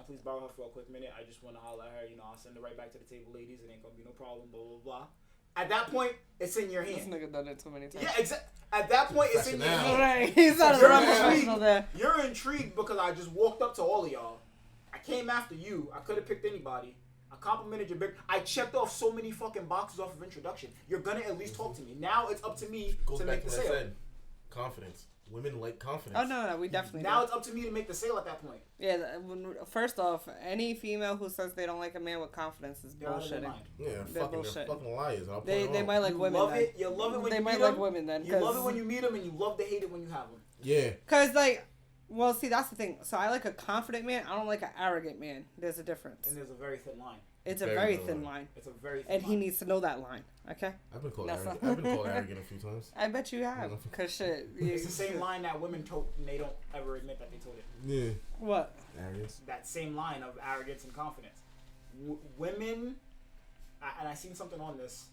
Speaker 2: please borrow her for a quick minute? I just want to holler at her. You know, I'll send her right back to the table, ladies. It ain't gonna be no problem. Blah blah blah. At that point, it's in your hand.
Speaker 1: This nigga done it too many times.
Speaker 2: Yeah, exactly. At that point, it's in your hand.
Speaker 1: Right. He's not a professional there.
Speaker 2: You're intrigued because I just walked up to all of y'all. I came after you. I could have picked anybody. I complimented your big. I checked off so many fucking boxes off of introduction. You're gonna at least talk to me. Now it's up to me
Speaker 3: Goes
Speaker 2: to
Speaker 3: back
Speaker 2: make the
Speaker 3: to what I
Speaker 2: sale.
Speaker 3: said. Confidence. Women like confidence.
Speaker 1: Oh no, we definitely.
Speaker 2: Now
Speaker 1: do.
Speaker 2: it's up to me to make the sale at that point.
Speaker 1: Yeah, first off, any female who says they don't like a man with confidence is
Speaker 2: They're out of their
Speaker 1: bullshitting.
Speaker 2: mind.
Speaker 3: Yeah,
Speaker 1: They're
Speaker 3: they're
Speaker 1: bullshitting.
Speaker 3: fucking liars. I'll
Speaker 1: They
Speaker 3: point it
Speaker 1: might
Speaker 3: out.
Speaker 1: like
Speaker 2: You
Speaker 1: women
Speaker 2: love
Speaker 1: then.
Speaker 2: it. You love it when
Speaker 1: They
Speaker 2: you
Speaker 1: might
Speaker 2: meet
Speaker 1: like
Speaker 2: them.
Speaker 1: women then.
Speaker 2: You love it when you meet them, and you love to hate it when you have them.
Speaker 3: Yeah.
Speaker 1: Cause like, well, see that's the thing. So I like a confident man. I don't like an arrogant man. There's a difference.
Speaker 2: And there's a very thin line.
Speaker 1: It's a
Speaker 3: Very
Speaker 1: very
Speaker 3: thin
Speaker 1: thin
Speaker 3: line.
Speaker 1: line,
Speaker 2: It's a very thin
Speaker 1: and he
Speaker 2: line.
Speaker 1: needs to know that line. Okay.
Speaker 3: I've been called
Speaker 1: That's
Speaker 3: arrogant.
Speaker 1: not-
Speaker 3: I've been called arrogant a few times.
Speaker 1: I bet you have. Cause shit.
Speaker 2: It's the same line that women told, and they don't ever admit that they told it.
Speaker 3: Yeah.
Speaker 1: What?
Speaker 3: Arrogance.
Speaker 2: That same line of arrogance and confidence. Women, and I seen something on this.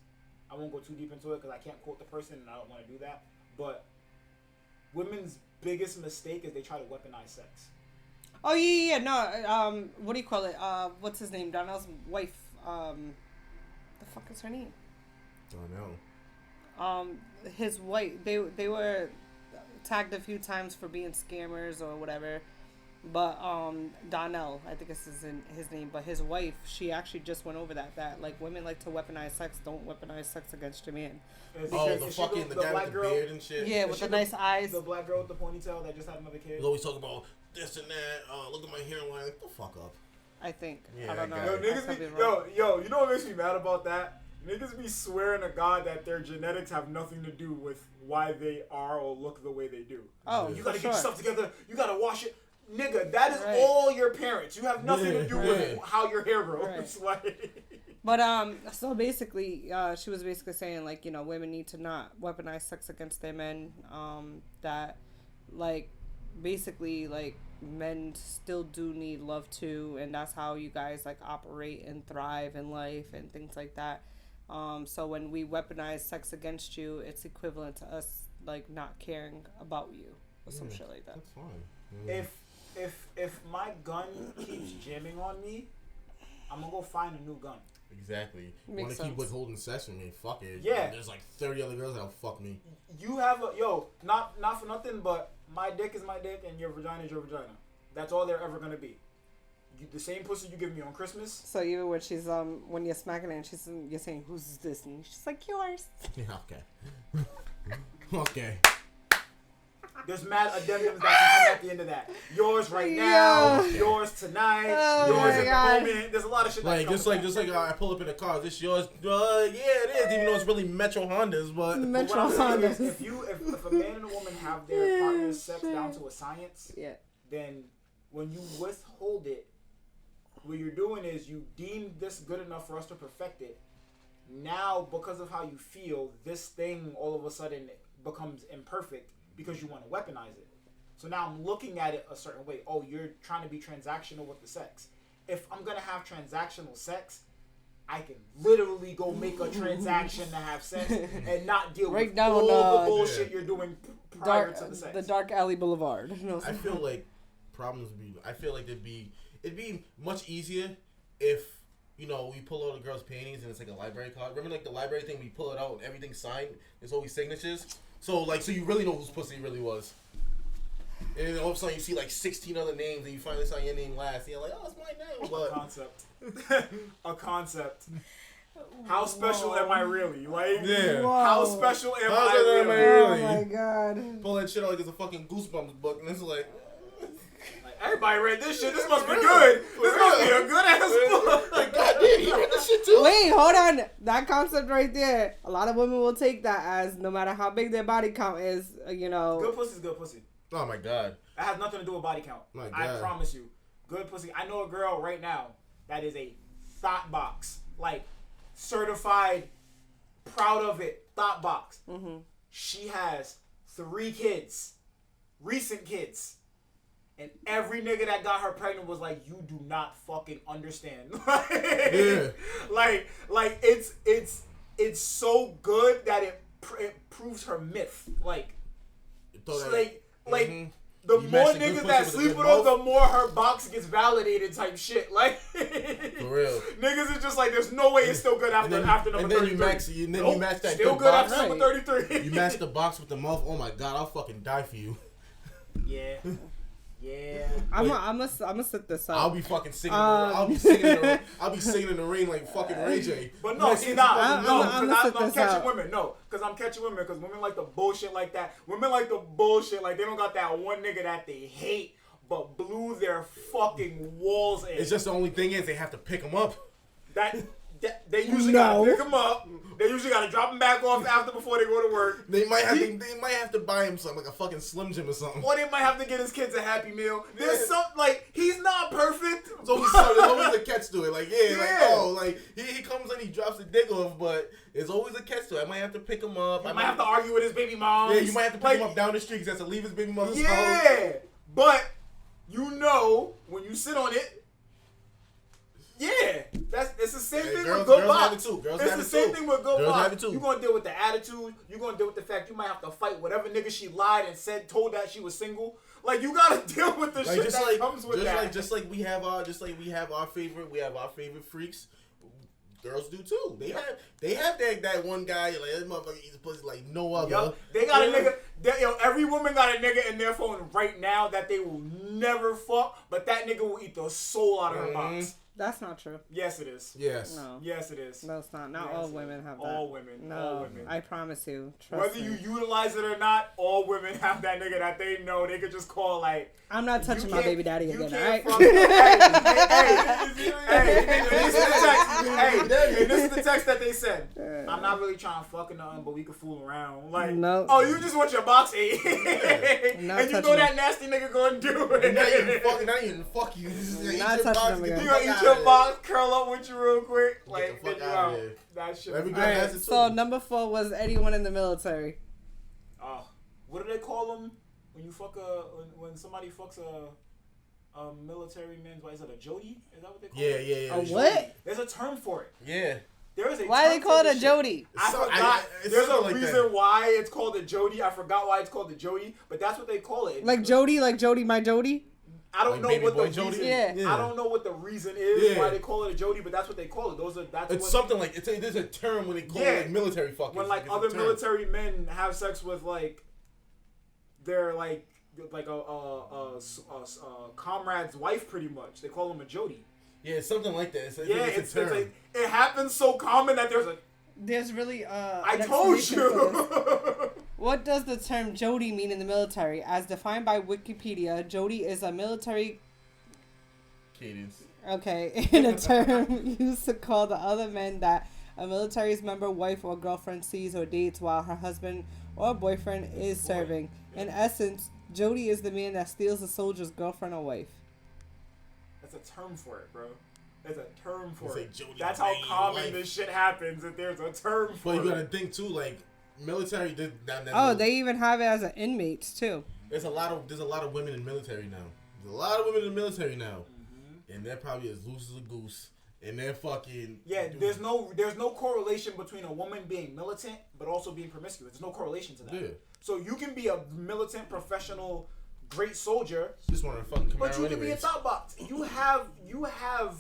Speaker 2: I won't go too deep into it because I can't quote the person, and I don't want to do that. But women's biggest mistake is they try to weaponize sex.
Speaker 1: Oh yeah. No. What do you call it? What's his name? Donnell's wife. The fuck is her name?
Speaker 3: I know.
Speaker 1: His wife. They were tagged a few times for being scammers or whatever. But Donnell, I think is his name. But his wife, she actually just went over that like women like to weaponize sex. Don't weaponize sex against your man.
Speaker 3: Oh, the fucking the guy
Speaker 2: black
Speaker 3: with the
Speaker 2: girl,
Speaker 3: beard and shit.
Speaker 1: Yeah,
Speaker 2: Is
Speaker 1: with
Speaker 2: she
Speaker 1: the nice eyes.
Speaker 2: The black girl with the ponytail that just had another kid.
Speaker 3: He's always talking about this and that. Look at my hairline. Like, the fuck up.
Speaker 1: I think.
Speaker 3: Yeah,
Speaker 1: I don't know.
Speaker 3: that
Speaker 2: Yo,
Speaker 3: guy.
Speaker 1: I
Speaker 2: niggas
Speaker 1: could
Speaker 2: be,
Speaker 1: be wrong.
Speaker 2: yo, you know what makes me mad about that? Niggas be swearing to God that their genetics have nothing to do with why they are or look the way they do.
Speaker 1: Oh,
Speaker 2: You
Speaker 1: for
Speaker 2: gotta get
Speaker 1: sure.
Speaker 2: your stuff together. You gotta wash it. Nigga, that is
Speaker 1: Right.
Speaker 2: all your parents. You have nothing to do with
Speaker 3: Right.
Speaker 2: how your hair grows. Like,
Speaker 1: But so basically, she was basically saying like, you know, women need to not weaponize sex against their men. That like basically like men still do need love too, and that's how you guys like operate and thrive in life and things like that. So when we weaponize sex against you, it's equivalent to us like not caring about you or some shit like that.
Speaker 3: That's fine.
Speaker 2: if my gun keeps jamming on me, I'm gonna go find a new gun.
Speaker 3: Exactly.
Speaker 1: Makes
Speaker 3: Want to keep
Speaker 1: sense.
Speaker 3: withholding sex from me? Fuck it.
Speaker 2: Yeah.
Speaker 3: There's like 30 other girls that'll fuck me.
Speaker 2: You have a not for nothing, but my dick is my dick and your vagina is your vagina. That's all they're ever gonna be. The same pussy you give me on Christmas.
Speaker 1: So even when she's when you're smacking her and you're saying who's this and she's like yours.
Speaker 3: Yeah. Okay. Okay.
Speaker 2: There's mad addendums that can come at the end of that. Yours right now.
Speaker 1: Yeah.
Speaker 2: Yours tonight.
Speaker 1: Oh
Speaker 2: yours
Speaker 1: my
Speaker 2: at
Speaker 1: God.
Speaker 2: the moment. There's a lot of shit.
Speaker 3: Like
Speaker 2: that
Speaker 3: just like I pull up in the car. Is this yours? Yeah, it is. Even though it's really Metro Hondas, but
Speaker 2: What
Speaker 1: Metro
Speaker 2: I'm saying is,
Speaker 1: Hondas.
Speaker 2: if a man and a woman have their partner's sex down to a science,
Speaker 1: Yeah.
Speaker 2: then when you withhold it, what you're doing is you deem this good enough for us to perfect it. Now, because of how you feel, this thing all of a sudden becomes imperfect because you want to weaponize it. So now I'm looking at it a certain way. Oh, you're trying to be transactional with the sex. If I'm going to have transactional sex, I can literally go make a transaction to have sex and not deal
Speaker 1: Right
Speaker 2: with
Speaker 1: down,
Speaker 2: all the bullshit you're doing prior
Speaker 1: Dark,
Speaker 2: to the sex.
Speaker 1: the Dark Alley Boulevard. You know what
Speaker 3: I
Speaker 1: I'm
Speaker 3: feel
Speaker 1: saying?
Speaker 3: like problems would be. I feel like it'd be much easier if we pull out a girl's panties and it's like a library card. Remember like the library thing? We pull it out and everything's signed. There's always signatures. So you really know whose pussy it really was. And then all of a sudden you see like 16 other names and you finally sign your name last. And you're like, oh, it's my name. But
Speaker 2: Concept. A concept. How special am I really? Like,
Speaker 3: yeah.
Speaker 2: how special am
Speaker 3: How
Speaker 2: I
Speaker 3: special am I
Speaker 2: really?
Speaker 3: really?
Speaker 1: Oh my god.
Speaker 3: Pull that shit out like it's a fucking Goosebumps book, and it's like,
Speaker 2: Like, everybody read this shit. This must be good. This must be a good ass book.
Speaker 3: like, God damn, you read this shit too?
Speaker 1: Wait, hold on. That concept right there. A lot of women will take that as no matter how big their body count is,
Speaker 2: Good pussy's good pussy.
Speaker 3: Oh my God.
Speaker 2: That has nothing to do with body count.
Speaker 3: My
Speaker 2: I
Speaker 3: God.
Speaker 2: promise you. Good pussy. I know a girl right now that is a thought box. Like, certified, proud of it, thought box.
Speaker 1: Mm-hmm.
Speaker 2: She has 3 kids. Recent kids. And every nigga that got her pregnant was like, you do not fucking understand.
Speaker 3: Yeah.
Speaker 2: Like it's so good that it proves her myth. Like,
Speaker 3: Throw that-
Speaker 2: like
Speaker 3: Mhm.
Speaker 2: the
Speaker 3: You
Speaker 2: more
Speaker 3: match a good
Speaker 2: niggas
Speaker 3: pussy
Speaker 2: that
Speaker 3: with a
Speaker 2: sleep
Speaker 3: good
Speaker 2: with her,
Speaker 3: mouth.
Speaker 2: the more her box gets validated type shit. Like,
Speaker 3: For real.
Speaker 2: niggas is just like, there's no way it's still good after after number 33.
Speaker 3: you match that
Speaker 2: still
Speaker 3: good
Speaker 2: good
Speaker 3: box.
Speaker 2: after number 33.
Speaker 3: You match the box with the mouth. Oh my God, I'll fucking die for you.
Speaker 2: Yeah. Yeah.
Speaker 1: I'm gonna set this up.
Speaker 3: I'll be fucking singing. I'll be singing. I'll be singing in the rain like fucking Ray J.
Speaker 2: But no, see, nah, no,
Speaker 1: I'm
Speaker 2: because
Speaker 1: gonna
Speaker 2: I'm
Speaker 1: set this
Speaker 2: catching
Speaker 1: up.
Speaker 2: women. No, because I'm catching women. Because women like the bullshit like that. Women like the bullshit like they don't got that one nigga that they hate, but blew their fucking walls in.
Speaker 3: It's just the only thing is they have to pick them up.
Speaker 2: That they usually gotta pick them up. They usually gotta drop them back off after before they go to work.
Speaker 3: They might have to buy him something like a fucking Slim Jim or something.
Speaker 2: Or they might have to get his kids a Happy Meal. There's some like he's not perfect.
Speaker 3: There's always a catch to it. Like he comes and he drops the dick off, but there's always a catch to it. I might have to pick him up.
Speaker 2: I might have to argue with his baby mom.
Speaker 3: Yeah, you might have to pick him up down the street because he has to leave his baby mother's house.
Speaker 2: Yeah, but you know when you sit on it. Yeah, it's the same thing with good vibes. It's the same thing with good vibes. You're gonna deal with the attitude. You're gonna deal with the fact you might have to fight whatever nigga she lied and told that she was single. Like you gotta deal with the shit that comes with that.
Speaker 3: Just like we have our favorite freaks. Girls do too. They have that one guy like that motherfucker eats pussy like no other.
Speaker 2: Yep. They got a nigga. Every woman got a nigga in their phone right now that they will never fuck, but that nigga will eat the soul out of her box.
Speaker 1: That's not true.
Speaker 2: Yes, it is.
Speaker 3: Yes.
Speaker 2: No. Yes, it is.
Speaker 1: No, it's not. Not all women have that.
Speaker 2: All women.
Speaker 1: No,
Speaker 2: all women.
Speaker 1: I promise you.
Speaker 2: Whether you utilize it or not, all women have that nigga that they know they could just call like.
Speaker 1: I'm not touching my baby daddy again, alright?
Speaker 2: Hey, this is the text that they said. I'm not really trying to fuck nothing, but we can fool around. Like,
Speaker 1: no.
Speaker 2: Oh, you just want your box ate. And you know that nasty nigga gonna do it.
Speaker 3: Not even fuck you.
Speaker 1: Not touching them again.
Speaker 2: You gonna eat your box, curl up with you real quick, like
Speaker 3: get the
Speaker 2: get
Speaker 3: fuck
Speaker 2: you
Speaker 3: out
Speaker 2: out.
Speaker 3: of here.
Speaker 2: That shit.
Speaker 3: Every girl has it too.
Speaker 1: So number 4 was anyone in the military.
Speaker 2: What do they call them when you fuck when somebody fucks a military man's wife? Is it a Jody? Is that what they call it?
Speaker 3: Yeah.
Speaker 1: A what?
Speaker 2: There's a term for it.
Speaker 3: Yeah.
Speaker 2: There is a
Speaker 1: Why do they call it a Jody?
Speaker 2: I forgot. There's a reason why it's called a Jody. I forgot why it's called a Jody, but that's what they call it.
Speaker 1: Like Jody, my Jody?
Speaker 2: I don't know what the reason.
Speaker 1: Yeah.
Speaker 2: I don't know what the reason is why they call it a Jody, but that's what they call it.
Speaker 3: It's something like there's a term when they call it like military fucking.
Speaker 2: When like other military men have sex with like their like a comrade's wife, pretty much. They call him a Jody.
Speaker 3: Yeah, it's something like that.
Speaker 2: It's like, it happens so common that
Speaker 1: there's really
Speaker 2: I told you.
Speaker 1: What does the term Jody mean in the military? As defined by Wikipedia, Jody is a military
Speaker 3: cadence.
Speaker 1: Okay, in a term used to call the other men that a military's member, wife, or girlfriend sees or dates while her husband or boyfriend is serving. In essence, Jody is the man that steals a soldier's girlfriend or wife.
Speaker 2: That's a term for it, bro. There's a term for it.
Speaker 3: Jody
Speaker 2: That's how common this shit happens. That there's a term for it.
Speaker 3: But you gotta think too, like military.
Speaker 1: They even have it as an inmates too.
Speaker 3: There's a lot of women in military now. There's a lot of women in the military now, and they're probably as loose as a goose. And they're fucking
Speaker 2: there's no correlation between a woman being militant but also being promiscuous. There's no correlation to that. Yeah. So you can be a militant, professional, great soldier.
Speaker 3: Just want to fucking Camaro
Speaker 2: but you can be a top box. You have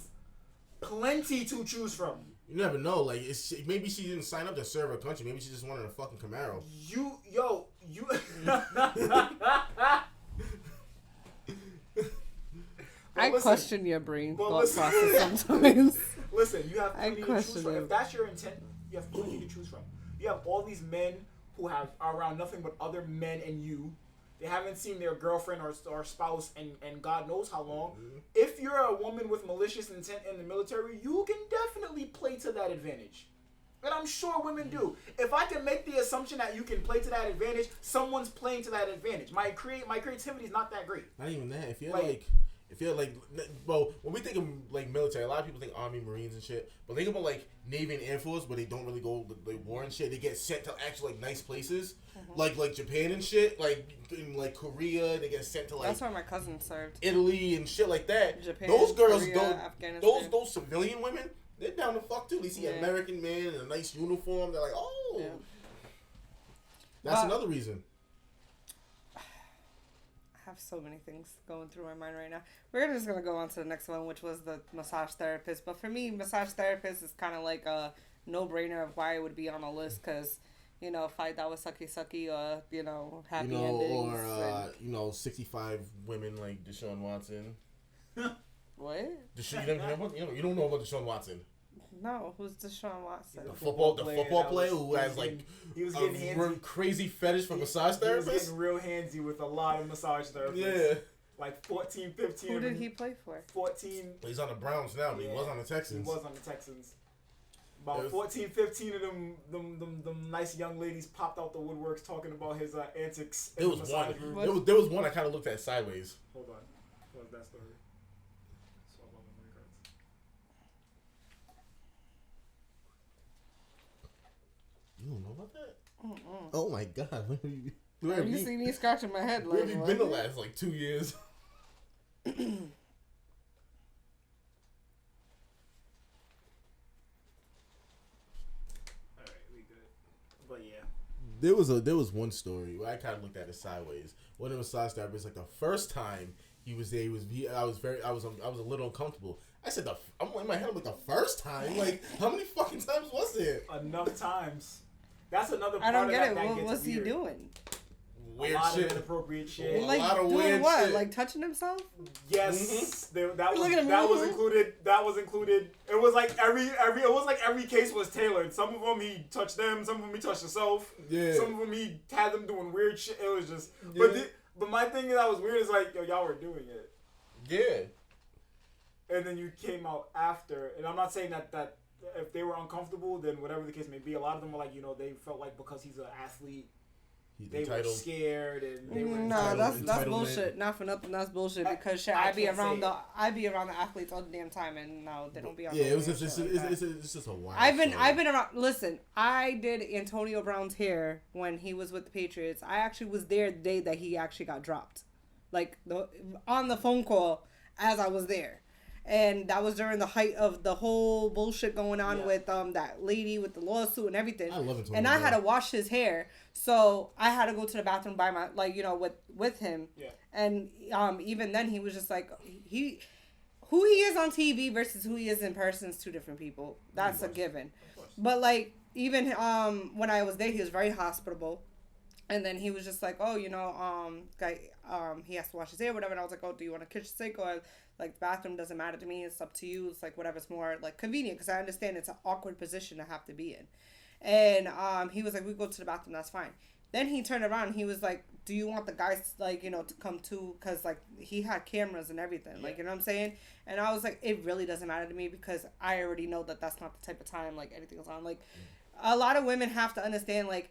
Speaker 2: plenty to choose from.
Speaker 3: You never know. Like maybe she didn't sign up to serve her country. Maybe she just wanted a fucking Camaro.
Speaker 2: You.
Speaker 1: I question your brain thought process sometimes.
Speaker 2: Listen, you have plenty to choose from. If that's your intent, you have plenty to choose from. You have all these men who are around nothing but other men and you. They haven't seen their girlfriend or spouse and God knows how long. Mm-hmm. If you're a woman with malicious intent in the military, you can definitely play to that advantage. And I'm sure women do. If I can make the assumption that you can play to that advantage, someone's playing to that advantage. My creativity is not that great.
Speaker 3: Not even that. If you're like, well, when we think of like military, a lot of people think Army, Marines, and shit. But think about like Navy and Air Force, where they don't really go like war and shit. They get sent to actually like nice places, like Japan and shit. Like in like Korea, they get sent to like.
Speaker 1: That's where my cousin served.
Speaker 3: Italy and shit like that.
Speaker 1: Japan,
Speaker 3: those girls,
Speaker 1: Korea,
Speaker 3: those civilian women, they're down to fuck too. They see an American man in a nice uniform. They're like, oh. Yeah. That's another reason.
Speaker 1: I have so many things going through my mind right now. We're just going to go on to the next one, which was the massage therapist. But for me, massage therapist is kind of like a no-brainer of why it would be on a list. Because, fight that was sucky sucky or happy
Speaker 3: you know,
Speaker 1: endings.
Speaker 3: or 65 women like Deshaun Watson.
Speaker 1: What?
Speaker 3: You don't know about Deshaun Watson.
Speaker 1: No, who's Deshaun Watson?
Speaker 3: The football player who has like
Speaker 2: he was getting
Speaker 3: a crazy fetish for massage therapists.
Speaker 2: He was getting real handsy with a lot of massage therapists.
Speaker 3: Yeah.
Speaker 2: Like 14, 15.
Speaker 1: Who did he play for?
Speaker 2: 14.
Speaker 3: Well, he's on the Browns now, but he was on the Texans.
Speaker 2: He was on the Texans. About 14, 15 of them nice young ladies popped out the woodworks talking about his antics in the massage room.
Speaker 3: There was one I kind of looked at sideways.
Speaker 2: Hold on. What was that story?
Speaker 3: You don't know about that? Oh my god.
Speaker 1: Where have you seen me scratching my head?
Speaker 3: Where have you been the last 2 years?
Speaker 2: Alright, we good. But yeah.
Speaker 3: There was one story where I kind of looked at it sideways. One of the massage therapists, like the first time he was there, I was a little uncomfortable. I said I'm in my head, I'm like, the first time? Like, how many fucking times was it?
Speaker 2: Enough times. That's another part
Speaker 1: I don't
Speaker 2: of
Speaker 1: get
Speaker 2: that
Speaker 1: it. What was he
Speaker 2: weird.
Speaker 1: doing?
Speaker 3: Weird
Speaker 2: a lot
Speaker 3: shit.
Speaker 2: of inappropriate shit.
Speaker 1: Like,
Speaker 3: a lot of
Speaker 1: doing
Speaker 3: weird
Speaker 1: what?
Speaker 3: shit.
Speaker 1: Like touching himself?
Speaker 2: Yes,
Speaker 1: Look at him.
Speaker 2: that was included. That was included. It was like every case was tailored. Some of them he touched them. Some of them he touched himself.
Speaker 3: Yeah.
Speaker 2: Some of them he had them doing weird shit. It was just.
Speaker 3: Yeah.
Speaker 2: But my thing that was weird is like, yo, y'all were doing it.
Speaker 3: Yeah.
Speaker 2: And then you came out after, and I'm not saying that if they were uncomfortable, then whatever the case may be, a lot of them were like, they felt like because he's an athlete, they were scared and they were.
Speaker 1: No, that's bullshit. Not for nothing, that's bullshit. Because shit, I be around the athletes all the damn time, and no, they don't be on.
Speaker 3: Yeah, it's just a wild.
Speaker 1: I've been around. Listen, I did Antonio Brown's hair when he was with the Patriots. I actually was there the day that he actually got dropped, like on the phone call as I was there. And that was during the height of the whole bullshit going on with that lady with the lawsuit and everything.
Speaker 3: I love it.
Speaker 1: And I had to wash his hair, so I had to go to the bathroom by with him.
Speaker 2: Yeah.
Speaker 1: And even then he was just like who he is on TV versus who he is in person is two different people. That's a given. But like even when I was there, he was very hospitable. And then he was just like, oh, he has to wash his hair, whatever. And I was like, oh, do you want a kitchen sink or like the bathroom? Doesn't matter to me. It's up to you. It's like whatever's more like convenient, because I understand it's an awkward position to have to be in. And he was like, we go to the bathroom. That's fine. Then he turned around and he was like, do you want the guys to come too? Because like he had cameras and everything, like, you know what I'm saying? And I was like, it really doesn't matter to me because I already know that that's not the type of time like anything is on. Like a lot of women have to understand like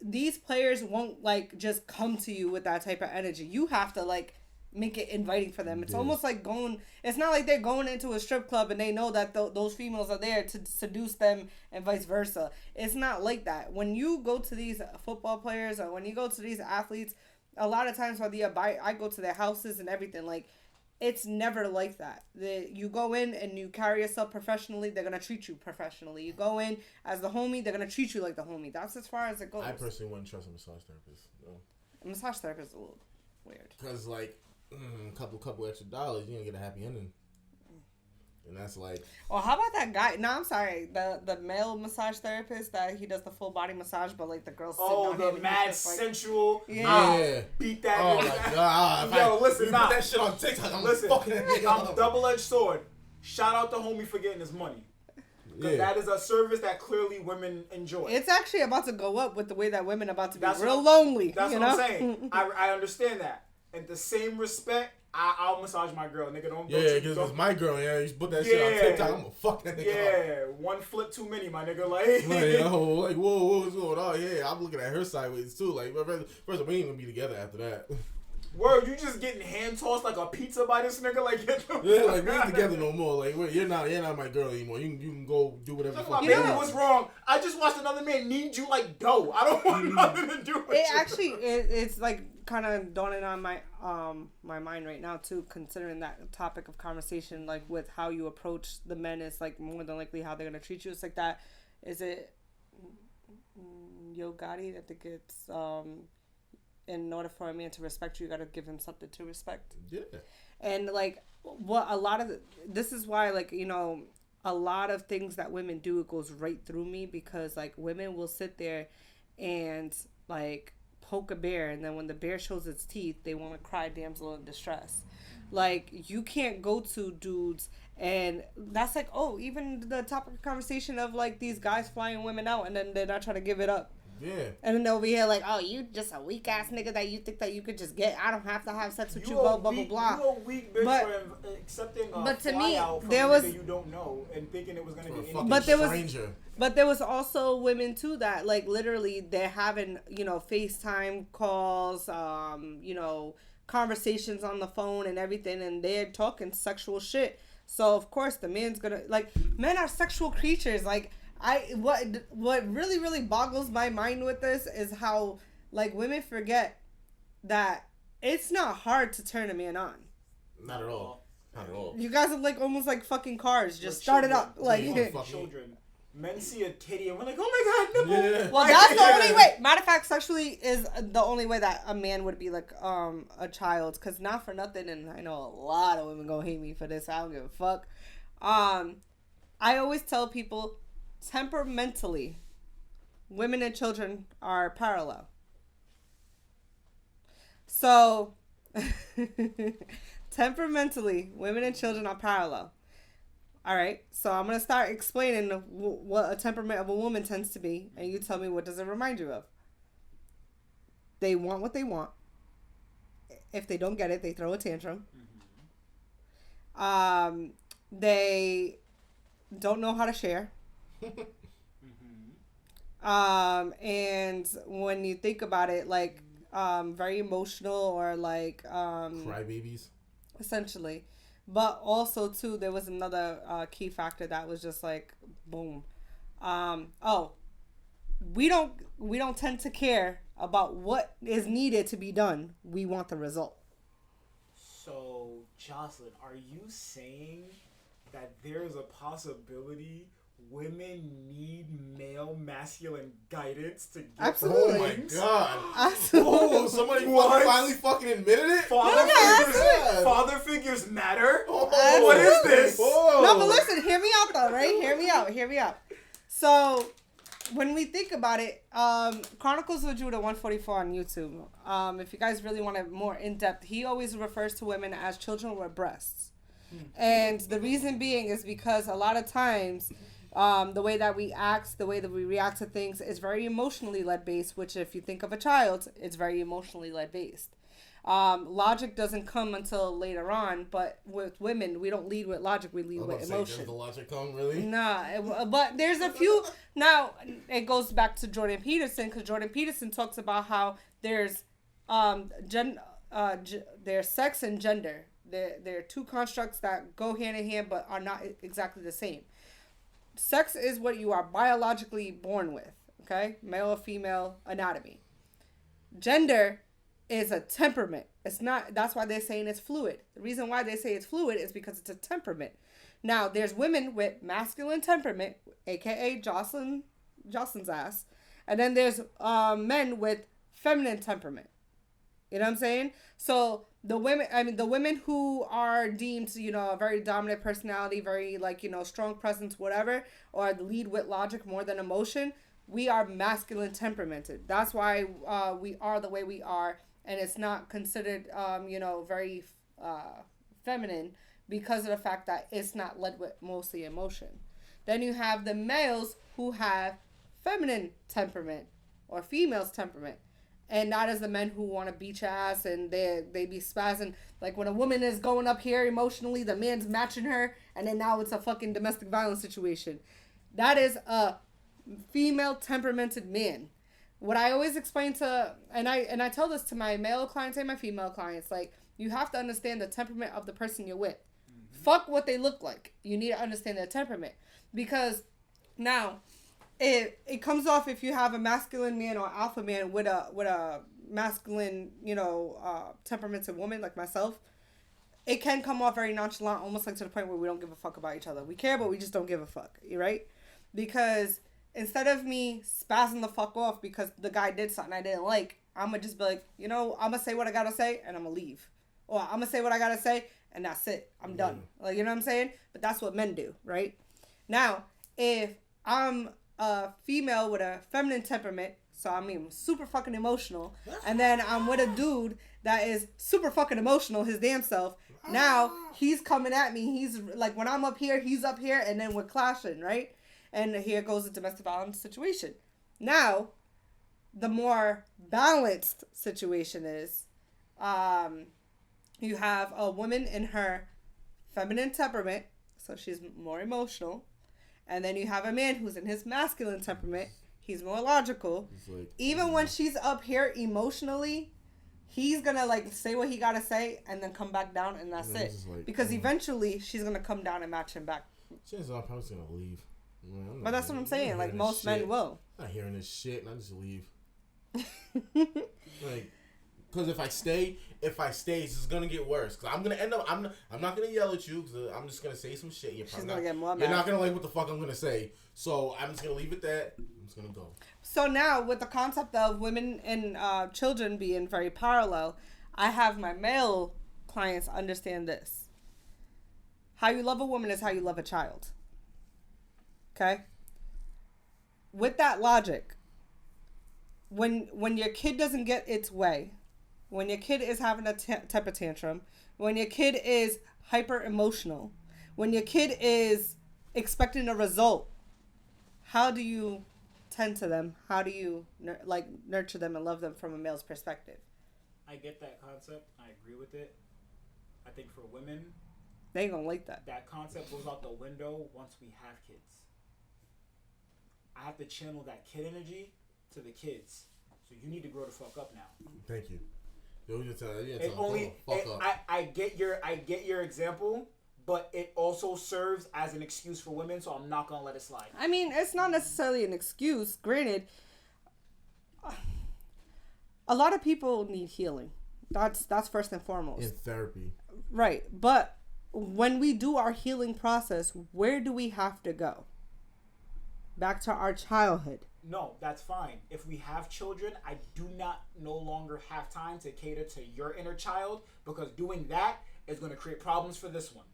Speaker 1: these players won't like just come to you with that type of energy. You have to like make it inviting for them. It's almost like it's not like they're going into a strip club and they know that those females are there to seduce them and vice versa. It's not like that. When you go to these football players or when you go to these athletes, a lot of times I go to their houses and everything, like it's never like that. You go in and you carry yourself professionally, they're going to treat you professionally. You go in as the homie, they're going to treat you like the homie. That's as far as it goes.
Speaker 3: I personally wouldn't trust a massage therapist. No.
Speaker 1: A massage therapist is a little weird.
Speaker 3: Because, like, a couple extra dollars, you're going to get a happy ending. And that's like...
Speaker 1: Well, how about that guy? No, I'm sorry. The male massage therapist that he does the full body massage, but like the girls sitting on him.
Speaker 2: Oh, the mad sensual.
Speaker 3: Yeah.
Speaker 2: Beat that.
Speaker 3: Oh, my God.
Speaker 2: Yo, listen,
Speaker 3: put that shit on TikTok, I'm fucking that nigga
Speaker 2: I'm
Speaker 3: up.
Speaker 2: double-edged sword. Shout out to homie for getting his money. Because that is a service that clearly women enjoy.
Speaker 1: It's actually about to go up with the way that women are about to be lonely.
Speaker 2: That's what I'm saying. I understand that. In the same respect, I'll massage my girl, nigga. Don't
Speaker 3: because it's my girl. Yeah, you put that shit on TikTok. I'm gonna fuck that nigga up.
Speaker 2: Yeah, one flip too many, my nigga.
Speaker 3: Like, whoa, what's going on? Yeah, I'm looking at her sideways too. Like, first of all, we ain't gonna be together after that.
Speaker 2: Word, you just getting hand tossed like a pizza by this nigga? Like,
Speaker 3: like we ain't together no more. Like, you're not my girl anymore. You can go do whatever.
Speaker 2: Baby, what's wrong? I just watched another man need you like dough. I don't want nothing to do with you.
Speaker 1: It's like kind of dawning on my my mind right now too, considering that topic of conversation, like with how you approach the men is like more than likely how they're gonna treat you. It's like that. Is it Yo Gotti? I think it's in order for a man to respect you, you gotta give him something to respect.
Speaker 3: Yeah.
Speaker 1: And like what a lot of this is why, like, a lot of things that women do, it goes right through me, because like women will sit there and like poke a bear, and then when the bear shows its teeth, they want to cry damsel in distress. Like, you can't go to dudes, and that's like, oh, even the topic of conversation of like these guys flying women out, and then they're not trying to give it up.
Speaker 3: Yeah.
Speaker 1: And then over here like, oh, you just a weak ass nigga that you think that you could just get. I don't have to have sex with you, blah blah blah blah.
Speaker 2: You a weak bitch for accepting a
Speaker 1: but to
Speaker 2: fly
Speaker 1: me,
Speaker 2: out from
Speaker 1: there
Speaker 2: a
Speaker 1: was,
Speaker 2: nigga you don't know and thinking it was gonna be
Speaker 3: fucking
Speaker 2: anything.
Speaker 1: But there was also women too that like literally they're having, you know, FaceTime calls, you know, conversations on the phone and everything, and they're talking sexual shit. So of course the man's gonna, like, men are sexual creatures. Like, what really boggles my mind with this is how like women forget that it's not hard to turn a man on.
Speaker 3: Not at all. Not at all.
Speaker 1: You guys are like almost like fucking cars. Just start it up. Like,
Speaker 2: children. Men see a titty and we're like, oh my god, nipple.
Speaker 3: Yeah.
Speaker 1: well, that's the only way. Matter of fact, sexually is the only way that a man would be like a child. Cause not for nothing, and I know a lot of women gonna hate me for this. I don't give a fuck. I always tell people, temperamentally, women and children are parallel. So, temperamentally, women and children are parallel. All right, so I'm going to start explaining what a temperament of a woman tends to be, and you tell me what does it remind you of. They want what they want. If they don't get it, they throw a tantrum. Mm-hmm. They don't know how to share. And when you think about it, like, very emotional, or like
Speaker 3: crybabies,
Speaker 1: essentially. But also too, there was another key factor that was just like boom. We don't tend to care about what is needed to be done. We want the result.
Speaker 2: So, Jocelyn, are you saying that there's a possibility women need male masculine guidance to get
Speaker 1: Absolutely.
Speaker 3: Oh my god.
Speaker 1: Absolutely.
Speaker 3: Oh, somebody finally fucking admitted it?
Speaker 2: Father figures matter?
Speaker 3: Oh,
Speaker 2: what is this?
Speaker 3: Whoa.
Speaker 1: No, but listen, hear me out though, right? Hear me out. So, when we think about it, Chronicles of Judah 144 on YouTube, if you guys really want it more in-depth, he always refers to women as children with breasts. And the reason being is because a lot of times, the way that we act, the way that we react to things is very emotionally led based, which if you think of a child, it's very emotionally led based. Logic doesn't come until later on, but with women, we don't lead with logic, we lead with emotion.
Speaker 3: Does the logic come, really?
Speaker 1: Nah, but there's a few. Now, it goes back to Jordan Peterson, because Jordan Peterson talks about how there's there's sex and gender. There are two constructs that go hand in hand, but are not exactly the same. Sex is what you are biologically born with, okay? Male or female anatomy. Gender is a temperament. It's not, that's why they're saying it's fluid. The reason why they say it's fluid is because it's a temperament. Now, there's women with masculine temperament, aka Jocelyn's ass, and then there's men with feminine temperament. You know what I'm saying? So the women who are deemed, you know, a very dominant personality, very like, you know, strong presence, whatever, or lead with logic more than emotion, we are masculine temperamented. That's why we are the way we are, and it's not considered, you know, very feminine because of the fact that it's not led with mostly emotion. Then you have the males who have feminine temperament or female's temperament. And that is the men who want to beat your ass and they be spazzing. Like when a woman is going up here emotionally, the man's matching her, and then now it's a fucking domestic violence situation. That is a female temperamented man. What I always explain to, and I tell this to my male clients and my female clients, like, you have to understand the temperament of the person you're with. Mm-hmm. Fuck what they look like. You need to understand their temperament. Because now, it comes off if you have a masculine man or alpha man with a masculine, you know, temperamented woman like myself, it can come off very nonchalant, almost like to the point where we don't give a fuck about each other. We care, but we just don't give a fuck, right? Because instead of me spazzing the fuck off because the guy did something I didn't like, I'm going to just be like, you know, I'm going to say what I got to say and I'm going to leave. Or I'm going to say what I got to say and that's it. I'm done. Like, you know what I'm saying? But that's what men do, right? Now, if I'm a female with a feminine temperament, so I mean super fucking emotional, and then I'm with a dude that is super fucking emotional, his damn self. Now he's coming at me. He's like, when I'm up here, he's up here, and then we're clashing, right? And here goes the domestic violence situation. Now, the more balanced situation is, you have a woman in her feminine temperament, so she's more emotional, and then you have a man who's in his masculine temperament. He's more logical. Like, even when she's up here emotionally, he's gonna like say what he gotta say and then come back down, and that's it. Like, because eventually she's gonna come down and match him back.
Speaker 3: Chances are I'm probably gonna leave.
Speaker 1: But that's what I'm saying. Like most men will.
Speaker 3: I'm not hearing this shit, and I just leave. Like, because if I stay, it's just gonna get worse. Because I'm gonna end up. I'm not gonna yell at you. Because I'm just gonna say some shit. You're probably you're not gonna like what the fuck I'm gonna say. So I'm just gonna leave it that. I'm just gonna go.
Speaker 1: So now, with the concept of women and children being very parallel, I have my male clients understand this. How you love a woman is how you love a child. Okay? With that logic, when your kid doesn't get its way, when your kid is having a temper tantrum, when your kid is hyper emotional, when your kid is expecting a result, how do you tend to them? How do you nurture them and love them from a male's perspective?
Speaker 2: I get that concept. I agree with it. I think for women,
Speaker 1: they ain't gonna like that.
Speaker 2: That concept goes out the window once we have kids. I have to channel that kid energy to the kids. So you need to grow the fuck up now.
Speaker 3: Thank you.
Speaker 2: I get your example, but it also serves as an excuse for women, so I'm not gonna let it slide.
Speaker 1: I mean, it's not necessarily an excuse. Granted, a lot of people need healing. That's first and foremost.
Speaker 3: In therapy.
Speaker 1: Right. But when we do our healing process, where do we have to go? Back to our childhood.
Speaker 2: No, that's fine. If we have children, I do not no longer have time to cater to your inner child, because doing that is going to create problems for this one.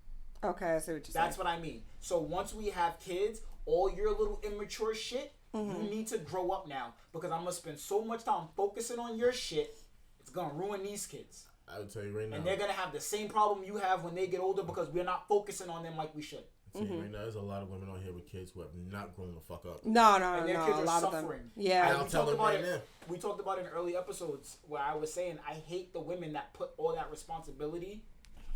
Speaker 1: Okay, I see what you're saying.
Speaker 2: That's what I mean. So once we have kids, all your little immature shit, you need to grow up now, because I'm going to spend so much time focusing on your shit, it's going to ruin these kids.
Speaker 3: I would tell you right now.
Speaker 2: And they're going to have the same problem you have when they get older, because we're not focusing on them like we should.
Speaker 3: Right now, there's a lot of women on here with kids who have not grown the fuck up.
Speaker 1: No,
Speaker 2: and their kids
Speaker 1: a
Speaker 2: are
Speaker 1: lot
Speaker 2: suffering.
Speaker 1: Of them. Yeah,
Speaker 3: I'll tell them right now.
Speaker 2: We talked about it in early episodes where I was saying I hate the women that put all that responsibility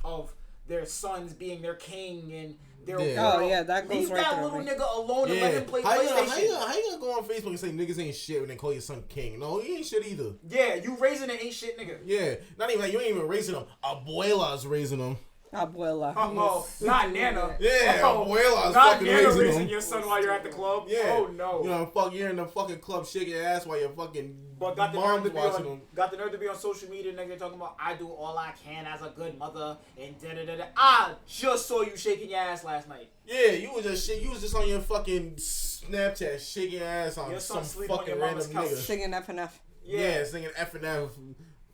Speaker 2: of their sons being their king and their
Speaker 1: that goes
Speaker 2: leave
Speaker 1: right
Speaker 2: that little nigga alone and let him play PlayStation.
Speaker 3: How you gonna go on Facebook and say niggas ain't shit when they call your son king? No, he ain't shit either.
Speaker 2: Yeah, you raising an ain't shit nigga.
Speaker 3: Yeah, not even like you ain't even raising him. Abuela's raising him.
Speaker 1: Abuela.
Speaker 2: Oh, not Nana.
Speaker 3: Yeah, Abuela's
Speaker 2: not
Speaker 3: fucking
Speaker 2: Nana raising
Speaker 3: him.
Speaker 2: your son while you're at the club.
Speaker 3: Yeah.
Speaker 2: Oh no.
Speaker 3: You know, you're in the fucking club shaking your ass while your fucking
Speaker 2: mom's watching them. Got the nerve to be on social media, nigga, talking about I do all I can as a good mother and da da da da. I just saw you shaking your ass last night.
Speaker 3: Yeah, you was just on your fucking Snapchat shaking your ass on some fucking random nigga.
Speaker 1: Singing FNF.
Speaker 3: Yeah, singing FNF.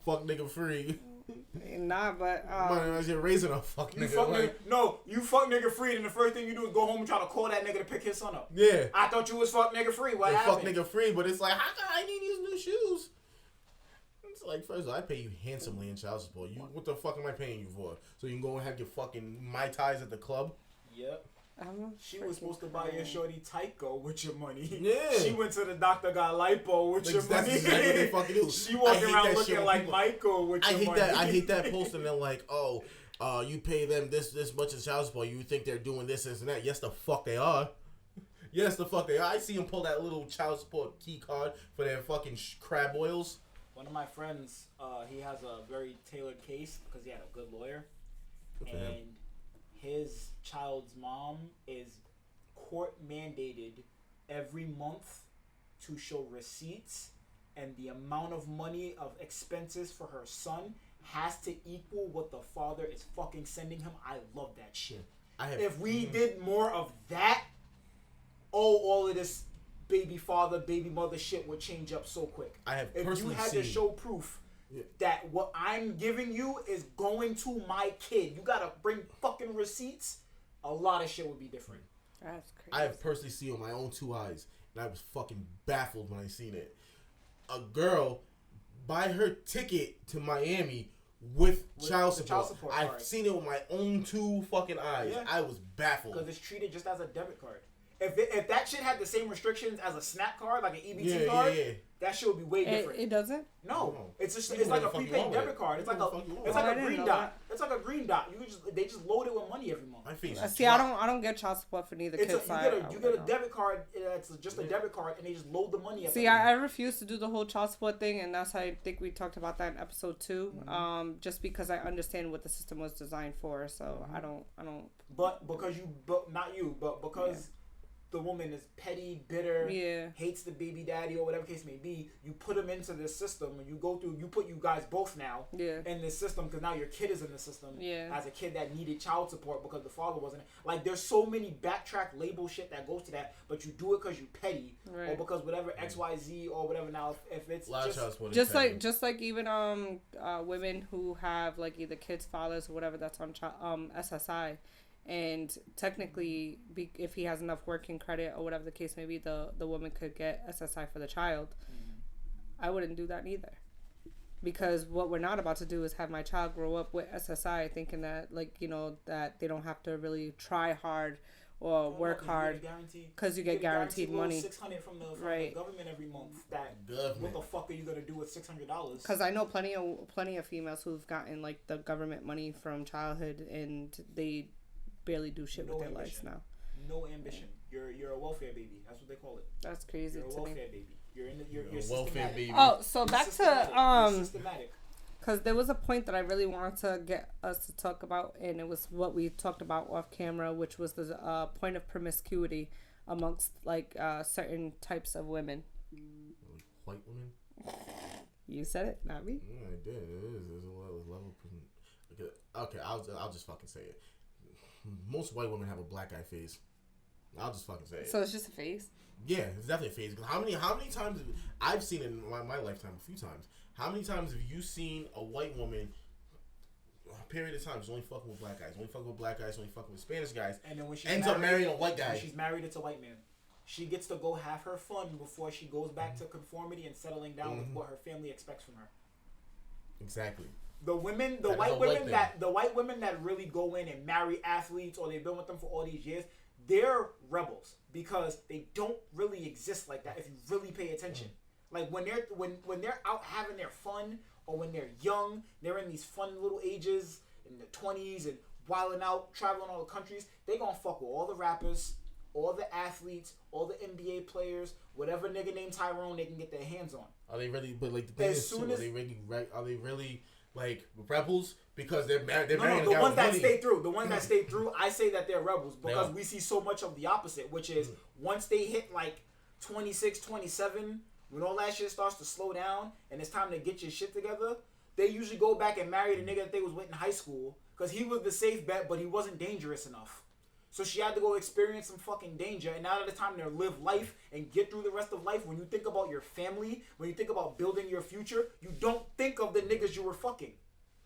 Speaker 3: Fuck nigga free.
Speaker 1: Nah, but
Speaker 3: you're raising a fuck nigga.
Speaker 2: You fuck nigga free, and the first thing you do is go home and try to call that nigga to pick his son up.
Speaker 3: Yeah.
Speaker 2: I thought you was fuck nigga free. What happened?
Speaker 3: Fuck nigga free, but it's like, how come I need these new shoes? It's like, first of all, I pay you handsomely in child support. What the fuck am I paying you for? So you can go and have your fucking Mai Tais at the club?
Speaker 2: Yep. She was supposed to buy your shorty Tyco with your money.
Speaker 3: Yeah.
Speaker 2: She went to the doctor, got lipo with your money.
Speaker 3: That's exactly what they fucking do.
Speaker 2: She walking around looking like Michael with your money.
Speaker 3: I hate that post and they're like, oh, you pay them this much in child support. You think they're doing this and that. Yes, the fuck they are. Yes, the fuck they are. I see them pull that little child support key card for their fucking crab oils.
Speaker 2: One of my friends, he has a very tailored case because he had a good lawyer. And his child's mom is court mandated every month to show receipts, and the amount of money of expenses for her son has to equal what the father is fucking sending him. I love that shit. If we did more of that, all of this baby father, baby mother shit would change up so quick. If you had to show proof that what I'm giving you is going to my kid, you gotta bring fucking receipts, a lot of shit would be different.
Speaker 1: That's crazy.
Speaker 3: I have personally seen it with my own 2 eyes, and I was fucking baffled when I seen it. A girl buy her ticket to Miami with child support. I've seen it with my own 2 fucking eyes. Yeah. I was baffled.
Speaker 2: Because it's treated just as a debit card. If that shit had the same restrictions as a SNAP card, like an EBT card, that shit would be way different.
Speaker 1: It doesn't?
Speaker 2: No. It's like a prepaid debit card. It's like a green dot. It's like a green dot. They just load it with money every month.
Speaker 3: My face.
Speaker 1: See, I don't get child support for neither kid side.
Speaker 2: You get a debit card. It's just a debit card, and they just load the money.
Speaker 1: See, I refuse to do the whole child support thing, and that's how I think we talked about that in episode 2. Mm-hmm. Just because I understand what the system was designed for, so I don't.
Speaker 2: But because the woman is petty, bitter, hates the baby daddy or whatever case may be, you put them into this system and you put you guys both now in this system because now your kid is in the system as a kid that needed child support because the father wasn't. Like, there's so many backtrack label shit that goes to that, but you do it because you petty or because whatever XYZ or whatever. Now if it's
Speaker 1: just like even women who have like either kids' fathers or whatever that's on SSI. And technically, if he has enough working credit or whatever the case may be, the woman could get SSI for the child. Mm-hmm. I wouldn't do that either. Because what we're not about to do is have my child grow up with SSI thinking that, like, you know, that they don't have to really try hard or work hard because you get guaranteed money.
Speaker 2: $600 from the government every month. What the fuck are you gonna do with $600?
Speaker 1: Because I know plenty of females who've gotten like the government money from childhood and they barely do shit with their lives now.
Speaker 2: No ambition. You're a welfare baby. That's what they call it.
Speaker 1: That's crazy.
Speaker 2: You're a welfare baby. You're
Speaker 3: welfare baby.
Speaker 1: Oh, so back to
Speaker 2: systematic.
Speaker 1: Because there was a point that I really wanted to get us to talk about, and it was what we talked about off camera, which was the point of promiscuity amongst like certain types of women.
Speaker 3: White women.
Speaker 1: You said it, not me.
Speaker 3: Yeah, I did. There's a level. Okay, I'll just fucking say it. Most white women have a black eye face. I'll just fucking say it.
Speaker 1: So it's just a face?
Speaker 3: Yeah, it's definitely a face. How many times I've seen it in my lifetime a few times. How many times have you seen a white woman? A period of times only fucking with black guys, only fucking with black guys, only fucking with Spanish guys,
Speaker 2: and then when she
Speaker 3: ends up marrying a white guy.
Speaker 2: When she's married, it's a white man. She gets to go have her fun before she goes back to conformity and settling down with what her family expects from her.
Speaker 3: Exactly.
Speaker 2: The white women that really go in and marry athletes or they've been with them for all these years, they're rebels because they don't really exist like that if you really pay attention. Like when they're out having their fun or when they're young, they're in these fun little ages in their 20s and wilding out, traveling all the countries, they gonna fuck with all the rappers, all the athletes, all the NBA players, whatever nigga named Tyrone they can get their hands on.
Speaker 3: Are they really? But like the thing is, are they really like rebels because they're married?
Speaker 2: No, the ones that stay through. The ones that stay through, I say that they're rebels because we see so much of the opposite, which is once they hit like 26, 27, when all that shit starts to slow down and it's time to get your shit together, they usually go back and marry the nigga that they was with in high school because he was the safe bet, but he wasn't dangerous enough. So she had to go experience some fucking danger, and now that it's time to live life and get through the rest of life, when you think about your family, when you think about building your future, you don't think of the niggas you were fucking.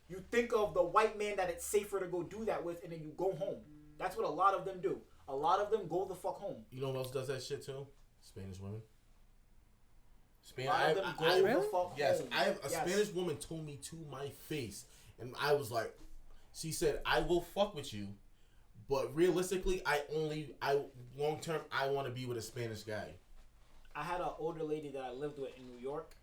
Speaker 2: You think of the white man that it's safer to go do that with, and then you go home. That's what a lot of them do. A lot of them go the fuck home.
Speaker 3: You know who else does that shit too? Spanish women. Spanish woman told me to my face, and I was like, she said, "I will fuck with you. But realistically, I long term, I want to be with a Spanish guy."
Speaker 2: I had an older lady that I lived with in New York.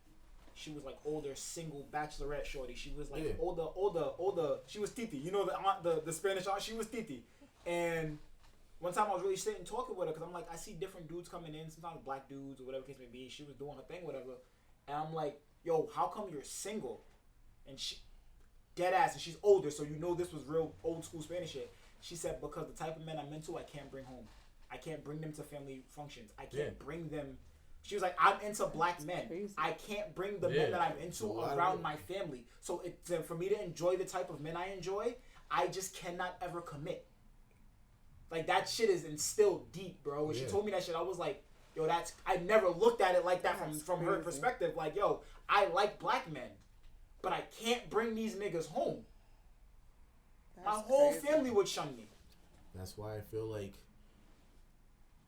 Speaker 2: She was like older, single, bachelorette shorty. She was like older. She was Titi. You know the aunt, the Spanish aunt. She was Titi. And one time I was really sitting talking with her because I'm like, I see different dudes coming in, sometimes black dudes or whatever case may be. She was doing her thing, whatever. And I'm like, yo, how come you're single? And she, dead ass, and she's older, so you know this was real old school Spanish shit. She said, because the type of men I'm into, I can't bring home. I can't bring them to family functions. I can't bring them. She was like, I'm into black men. I can't bring the men that I'm into around my family. So for me to enjoy the type of men I enjoy, I just cannot ever commit. Like, that shit is instilled deep, bro. When she told me that shit, I was like, yo, I never looked at it like that from her perspective. Like, yo, I like black men, but I can't bring these niggas home. My whole family would shun me.
Speaker 3: That's why I feel like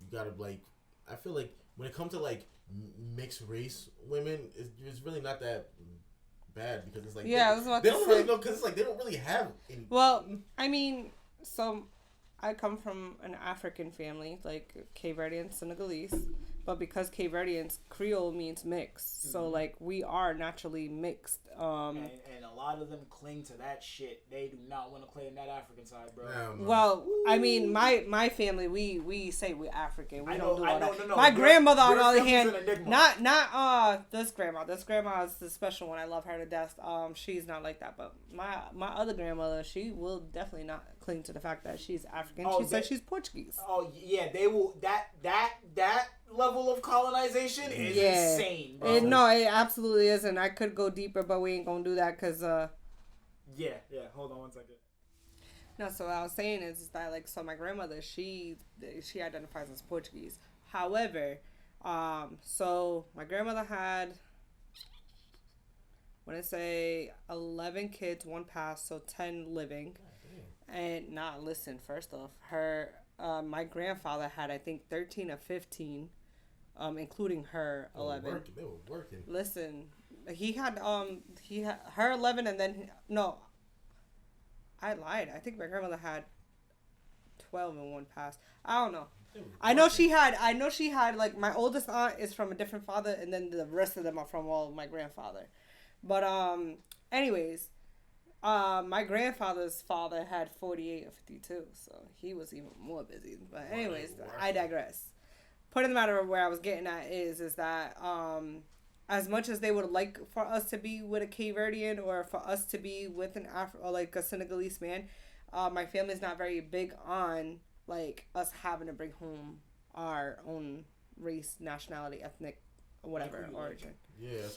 Speaker 3: you gotta like. I feel like when it comes to like mixed race women, it's really not that bad because it's like
Speaker 1: I was about
Speaker 3: they
Speaker 1: to
Speaker 3: don't
Speaker 1: say.
Speaker 3: really know because it's like they don't really have any.
Speaker 1: Well, I mean, so I come from an African family, like Cape Verdean, Senegalese, but because Cape Verdeans, Creole means mixed, so like we are naturally mixed.
Speaker 2: And a lot of them cling to that shit. They do not want to claim that African side, bro.
Speaker 1: Well, I mean, my family, we say we're African. We don't do all that.
Speaker 2: No.
Speaker 1: My grandmother, on the other
Speaker 2: family's
Speaker 1: hand, not this grandma. This grandma is the special one. I love her to death. She's not like that, but my other grandmother, she will definitely not cling to the fact that she's African. She says she's Portuguese.
Speaker 2: Oh yeah, they will. That level of colonization is insane, bro.
Speaker 1: It absolutely is, and I could go deeper, but we ain't gonna do that because
Speaker 2: Yeah. Hold on one second.
Speaker 1: No, so what I was saying is that like so my grandmother she identifies as Portuguese. However, so my grandmother had, when I say 11 kids, 1 passed, so 10 living. And not listen. First off, my grandfather had I think 13 or 15, including her 11.
Speaker 3: They were working.
Speaker 1: Listen, he had her 11, and then no, I lied. I think my grandmother had 12 and 1 passed. I don't know. I know she had like my oldest aunt is from a different father, and then the rest of them are from my grandfather. But anyways. My grandfather's father had 48 or 52, so he was even more busy. But anyways, I digress. Point of the matter of where I was getting at is that as much as they would like for us to be with a Cape Verdean or for us to be with an or like a Senegalese man, my family's not very big on like us having to bring home our own race, nationality, ethnic, whatever origin.
Speaker 3: Yeah,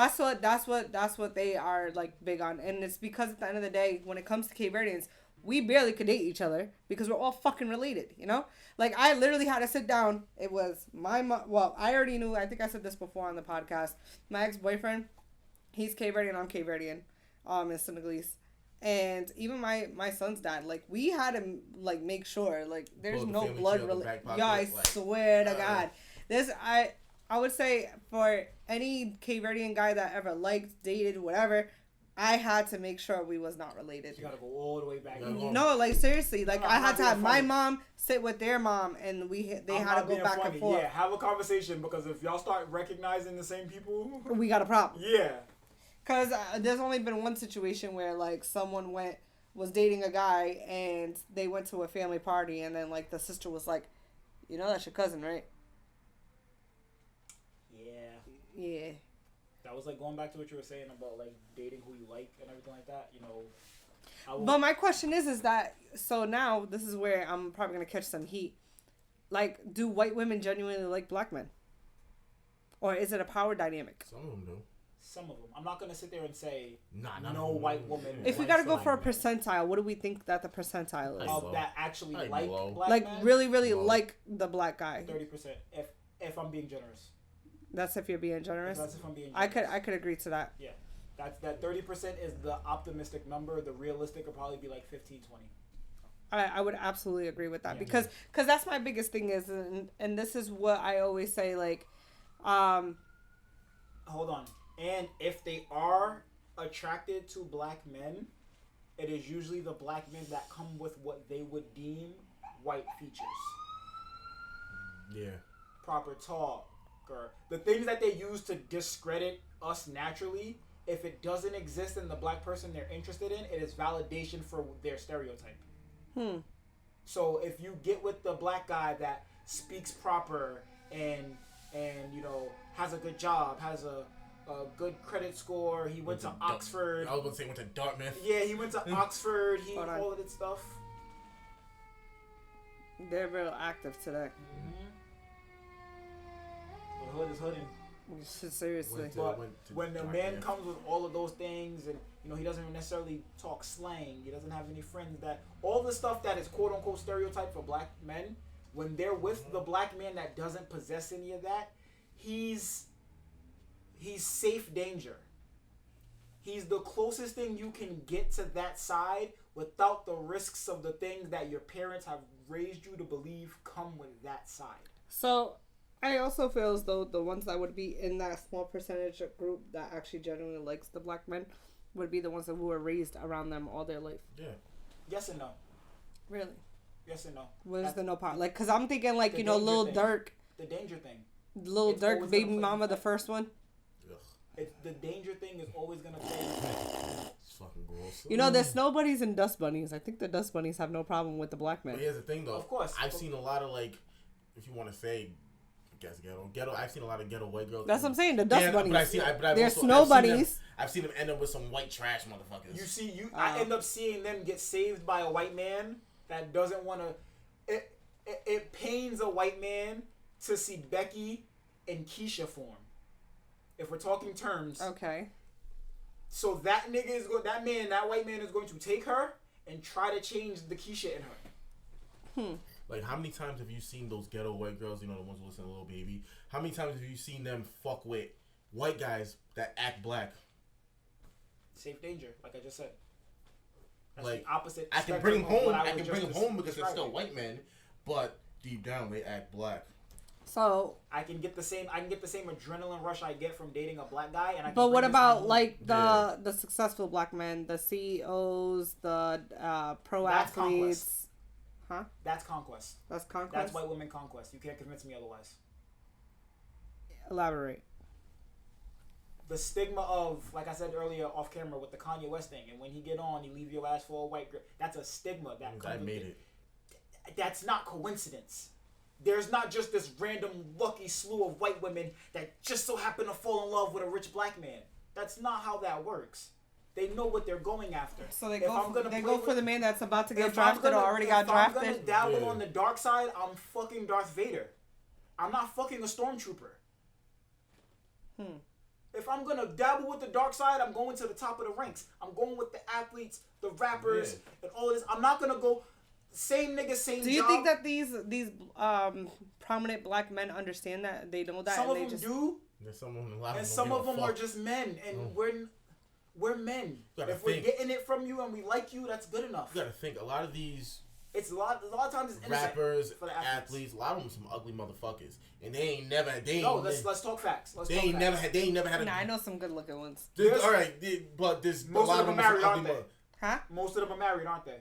Speaker 3: so
Speaker 1: that's what they are like big on, and it's because at the end of the day, when it comes to Cape Verdeans, we barely could date each other because we're all fucking related, you know. Like I literally had to sit down. It was my mom. Well, I already knew. I think I said this before on the podcast. My ex-boyfriend, he's Cape Verdean. I'm Cape Verdean. In Senegalese, and even my son's dad. Like we had to like make sure like there's no blood relation. Yeah, I swear to God, I would say for any Cape Verdean guy that ever liked, dated, whatever, I had to make sure we was not related.
Speaker 2: You gotta go all the way back.
Speaker 1: No, like seriously, like I had to have my mom sit with their mom, and they had to go back and forth.
Speaker 2: Yeah, have a conversation because if y'all start recognizing the same people,
Speaker 1: we got a problem.
Speaker 2: Yeah.
Speaker 1: Cause there's only been one situation where like someone was dating a guy and they went to a family party, and then like the sister was like, you know that's your cousin, right? Yeah.
Speaker 2: That was like going back to what you were saying about like dating who you like and everything like that, you know.
Speaker 1: But my question is that so now this is where I'm probably gonna catch some heat. Like, do white women genuinely like black men, or is it a power dynamic?
Speaker 3: Some of them do.
Speaker 2: Some of them. I'm not gonna sit there and say
Speaker 3: no
Speaker 2: white woman.
Speaker 1: If we gotta go for a percentile, what do we think that the percentile is?
Speaker 2: Of that actually like black
Speaker 1: like
Speaker 2: men?
Speaker 1: really like the black guy.
Speaker 2: 30%. If I'm being generous.
Speaker 1: That's if you're being generous.
Speaker 2: That's if I'm being generous.
Speaker 1: I could agree to that.
Speaker 2: Yeah. That 30% is the optimistic number. The realistic would probably be like 15, 20.
Speaker 1: I would absolutely agree with that because that's my biggest thing is and this is what I always say like
Speaker 2: hold on. And if they are attracted to black men, it is usually the black men that come with what they would deem white features.
Speaker 3: Yeah.
Speaker 2: Proper talk. Or the things that they use to discredit us naturally, if it doesn't exist in the black person they're interested in, it is validation for their stereotype. So if you get with the black guy that speaks proper and you know has a good job, has a good credit score, he went to Oxford.
Speaker 3: I was gonna say went to Dartmouth.
Speaker 2: Yeah, he went to Oxford. He all of that stuff.
Speaker 1: They're real active today.
Speaker 2: The hood is hooding.
Speaker 1: Seriously.
Speaker 2: But when the man comes with all of those things, and you know he doesn't necessarily talk slang, he doesn't have any friends, that all the stuff that is quote unquote stereotype for black men, when they're with the black man that doesn't possess any of that, he's safe danger. He's the closest thing you can get to that side without the risks of the things that your parents have raised you to believe come with that side.
Speaker 1: So, I also feel as though the ones that would be in that small percentage group that actually genuinely likes the black men would be the ones that who were raised around them all their life.
Speaker 3: Yeah.
Speaker 2: Yes and no.
Speaker 1: Really?
Speaker 2: Yes and no.
Speaker 1: Where's the no part? Like, cause I'm thinking like, you know, Lil
Speaker 2: thing.
Speaker 1: Durk.
Speaker 2: The danger thing.
Speaker 1: Lil
Speaker 2: It's
Speaker 1: Durk,
Speaker 2: always
Speaker 1: Baby
Speaker 2: gonna play
Speaker 1: Mama,
Speaker 2: in
Speaker 1: the
Speaker 2: fact.
Speaker 1: first one.
Speaker 2: The danger thing is always gonna play.
Speaker 3: It's fucking gross.
Speaker 1: You know, there's snow bunnies and dust bunnies. I think the dust bunnies have no problem with the black men.
Speaker 3: But here's the thing, though.
Speaker 2: Of course.
Speaker 3: I've seen a lot of, like, if you want to say, I guess ghetto. I've seen a lot of ghetto white girls.
Speaker 1: That's what I'm saying. The dust bunnies.
Speaker 3: But I've
Speaker 1: They're
Speaker 3: also,
Speaker 1: snow
Speaker 3: I've seen them-
Speaker 1: bunnies.
Speaker 3: I've seen them end up with some white trash motherfuckers.
Speaker 2: You see, I end up seeing them get saved by a white man that doesn't want to. It pains a white man to see Becky in Keisha form. If we're talking terms.
Speaker 1: Okay.
Speaker 2: So that nigga is that white man is going to take her and try to change the Keisha in her.
Speaker 3: Like, how many times have you seen those ghetto white girls, you know, the ones who listen to Lil Baby? How many times have you seen them fuck with white guys that act black?
Speaker 2: Safe danger, like I just said. That's
Speaker 3: Like,
Speaker 2: the opposite.
Speaker 3: I can bring them home. I can
Speaker 2: just
Speaker 3: bring them home because they're
Speaker 2: describing.
Speaker 3: still white men, but deep down they act black.
Speaker 1: So.
Speaker 2: I can get the same adrenaline rush I get from dating a black guy, and I. Can
Speaker 1: But what
Speaker 2: bring this
Speaker 1: about
Speaker 2: home.
Speaker 1: like the successful black men, the CEOs, the pro
Speaker 2: That's
Speaker 1: athletes? Huh?
Speaker 2: That's conquest.
Speaker 1: That's conquest.
Speaker 2: That's white women conquest. You can't convince me otherwise.
Speaker 1: Elaborate.
Speaker 2: The stigma of, like I said earlier off camera with the Kanye West thing, and when he get on, he leave your ass for a white girl. That's a stigma that
Speaker 3: I
Speaker 2: comes with
Speaker 3: made it.
Speaker 2: That's not coincidence. There's not just this random lucky slew of white women that just so happen to fall in love with a rich black man. That's not how that works. They know what they're going after.
Speaker 1: So they
Speaker 2: If I'm gonna
Speaker 1: go
Speaker 2: play
Speaker 1: for the
Speaker 2: with-
Speaker 1: man that's about to get
Speaker 2: if
Speaker 1: drafted or already got
Speaker 2: if I'm gonna
Speaker 1: drafted.
Speaker 2: dabble
Speaker 3: Yeah.
Speaker 2: on the dark side, I'm fucking Darth Vader. I'm not fucking a stormtrooper. If I'm gonna dabble with the dark side, I'm going to the top of the ranks. I'm going with the athletes, the rappers, and all of this. I'm not gonna go same nigga, same
Speaker 1: Do you
Speaker 2: job.
Speaker 1: think that these prominent black men understand that? They know that
Speaker 2: some
Speaker 1: and
Speaker 2: of
Speaker 1: they
Speaker 2: them
Speaker 1: just
Speaker 2: do,
Speaker 3: There's some of them, a lot
Speaker 2: and
Speaker 3: of them
Speaker 2: some
Speaker 3: don't
Speaker 2: of
Speaker 3: give a
Speaker 2: them are
Speaker 3: fuck.
Speaker 2: just men, and we're men.
Speaker 3: Gotta
Speaker 2: If we're
Speaker 3: think.
Speaker 2: getting it from you and we like you, that's good enough.
Speaker 3: You gotta think, a lot of these
Speaker 2: It's a lot of times it's innocent
Speaker 3: rappers,
Speaker 2: for the
Speaker 3: athletes, a lot of them some ugly motherfuckers, and they ain't never.
Speaker 2: No, let's talk facts.
Speaker 3: They ain't never had.
Speaker 1: Nah, I know some good looking ones.
Speaker 2: Yes.
Speaker 3: All right, but there's
Speaker 2: Most
Speaker 3: a lot
Speaker 2: of them
Speaker 3: are
Speaker 2: are married,
Speaker 3: some
Speaker 2: aren't
Speaker 3: ugly
Speaker 2: they?
Speaker 3: mother-
Speaker 1: Huh?
Speaker 2: Most of them are married, aren't they?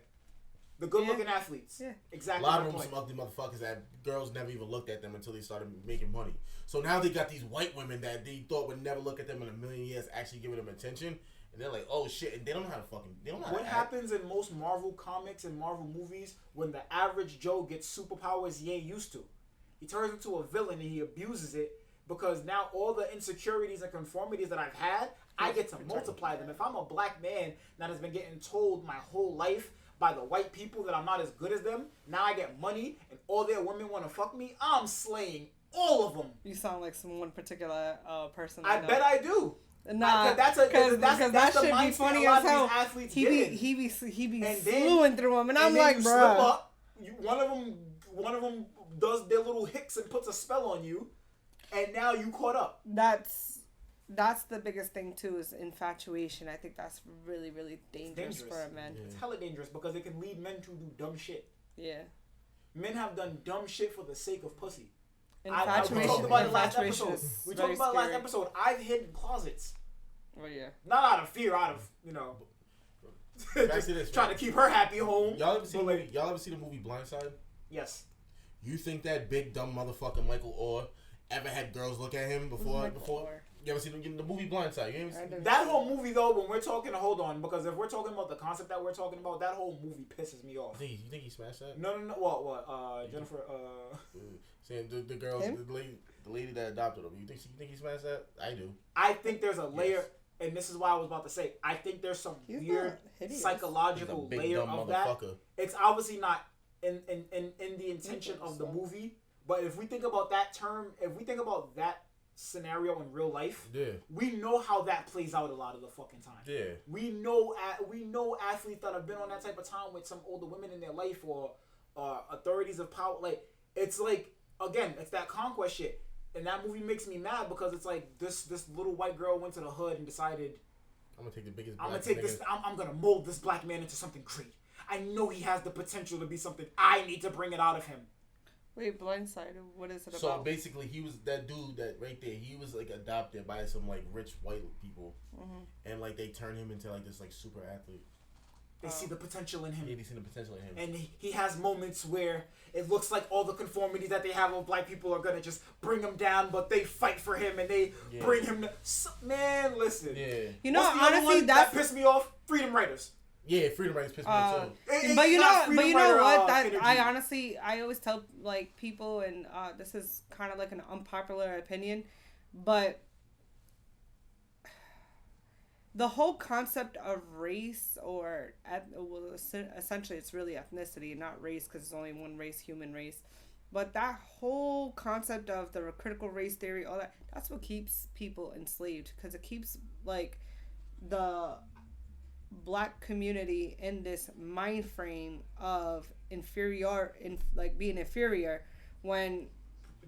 Speaker 2: The good-looking athletes.
Speaker 1: Yeah.
Speaker 3: A
Speaker 2: Exactly.
Speaker 3: lot
Speaker 2: my
Speaker 3: of them
Speaker 2: point.
Speaker 3: some ugly motherfuckers that girls never even looked at them until they started making money. So now they got these white women that they thought would never look at them in a million years, actually giving them attention, and they're like, oh shit, and they don't know how to fucking. They don't know how
Speaker 2: What
Speaker 3: to act.
Speaker 2: happens in most Marvel comics and Marvel movies when the average Joe gets superpowers he ain't used to? He turns into a villain and he abuses it because now all the insecurities and conformities that I've had, I get to multiply them. If I'm a black man that has been getting told my whole life by the white people that I'm not as good as them, now I get money and all their women want to fuck me, I'm slaying all of them.
Speaker 1: You sound like some one particular person.
Speaker 2: I bet I do.
Speaker 1: Nah,
Speaker 2: that's
Speaker 1: because
Speaker 2: that's
Speaker 1: that
Speaker 2: the
Speaker 1: should be
Speaker 2: mindset
Speaker 1: funny
Speaker 2: a lot
Speaker 1: as
Speaker 2: of
Speaker 1: hell.
Speaker 2: these athletes
Speaker 1: He
Speaker 2: get
Speaker 1: be
Speaker 2: in.
Speaker 1: he be
Speaker 2: And then-
Speaker 1: slewing through them, and I'm
Speaker 2: then
Speaker 1: like,
Speaker 2: you slip
Speaker 1: bruh.
Speaker 2: up, one of them does their little hicks and puts a spell on you, and now you caught up.
Speaker 1: That's the biggest thing too, is infatuation. I think that's really, really dangerous for a man.
Speaker 2: It's hella dangerous because it can lead men to do dumb shit.
Speaker 1: Yeah.
Speaker 2: Men have done dumb shit for the sake of pussy. We
Speaker 1: Infatuation.
Speaker 2: talked about it last
Speaker 1: Infatuation
Speaker 2: episode.
Speaker 1: is
Speaker 2: We
Speaker 1: very
Speaker 2: talked about it last
Speaker 1: scary.
Speaker 2: episode. I've hidden closets.
Speaker 1: Oh yeah.
Speaker 2: Not out of fear, out of,
Speaker 3: Back
Speaker 2: just
Speaker 3: to this,
Speaker 2: trying
Speaker 3: right?
Speaker 2: to keep her happy home.
Speaker 3: Y'all ever see
Speaker 2: But, like,
Speaker 3: y'all ever see the movie Blindside?
Speaker 2: Yes.
Speaker 3: You think that big dumb motherfucker Michael Orr ever had girls look at him before?
Speaker 1: Michael Orr?
Speaker 3: You ever seen the movie Blindside? You ever
Speaker 1: I
Speaker 3: seen
Speaker 1: didn't
Speaker 2: That
Speaker 1: see
Speaker 2: whole movie, though, when we're talking, hold on, because if we're talking about the concept that we're talking about, that whole movie pisses me off.
Speaker 3: You think he smashed that?
Speaker 2: No. What? Jennifer,
Speaker 3: Saying the girl,
Speaker 1: Him?
Speaker 3: the lady that adopted him. You think he smashed that? I do.
Speaker 2: I think there's a layer, and this is what I was about to say. I think there's some
Speaker 1: He's
Speaker 2: weird
Speaker 1: not hideous.
Speaker 3: He's a
Speaker 2: psychological
Speaker 3: big
Speaker 2: layer
Speaker 3: dumb
Speaker 2: of that.
Speaker 3: motherfucker.
Speaker 2: It's obviously not in the intention of the movie, but if we think about that term, if we think about that scenario in real life,
Speaker 3: Yeah.
Speaker 2: we know how that plays out a lot of the fucking time.
Speaker 3: Yeah.
Speaker 2: We know athletes that have been on that type of time with some older women in their life or authorities of power. Like, it's like, again, it's that conquest shit. And that movie makes me mad because it's like this little white girl went to the hood and decided,
Speaker 3: I'm gonna take the biggest.
Speaker 2: I'm gonna take this. I'm gonna mold this black man into something great. I know he has the potential to be something. I need to bring it out of him.
Speaker 1: Wait, Blindsided. What is it about?
Speaker 3: So basically, he was that dude that right there. He was like adopted by some like rich white people, and like they turned him into like this like super athlete.
Speaker 2: They see the potential in him.
Speaker 3: Yeah, they see the potential in him.
Speaker 2: And he has moments where it looks like all the conformities that they have of black people are gonna just bring him down, but they fight for him and they bring him to... Man, listen.
Speaker 3: Yeah.
Speaker 1: You know,
Speaker 2: What's the
Speaker 1: honestly,
Speaker 2: other one
Speaker 1: that
Speaker 2: pissed me off? Freedom Writers.
Speaker 3: Yeah, Freedom Writers pissed me off too.
Speaker 1: But you know what? That
Speaker 2: energy.
Speaker 1: I always tell like people, and this is kind of like an unpopular opinion, but the whole concept of race or essentially it's really ethnicity, not race, because there's only one race, human race. But that whole concept of the critical race theory, all that's what keeps people enslaved, because it keeps like the black community in this mind frame of being inferior when...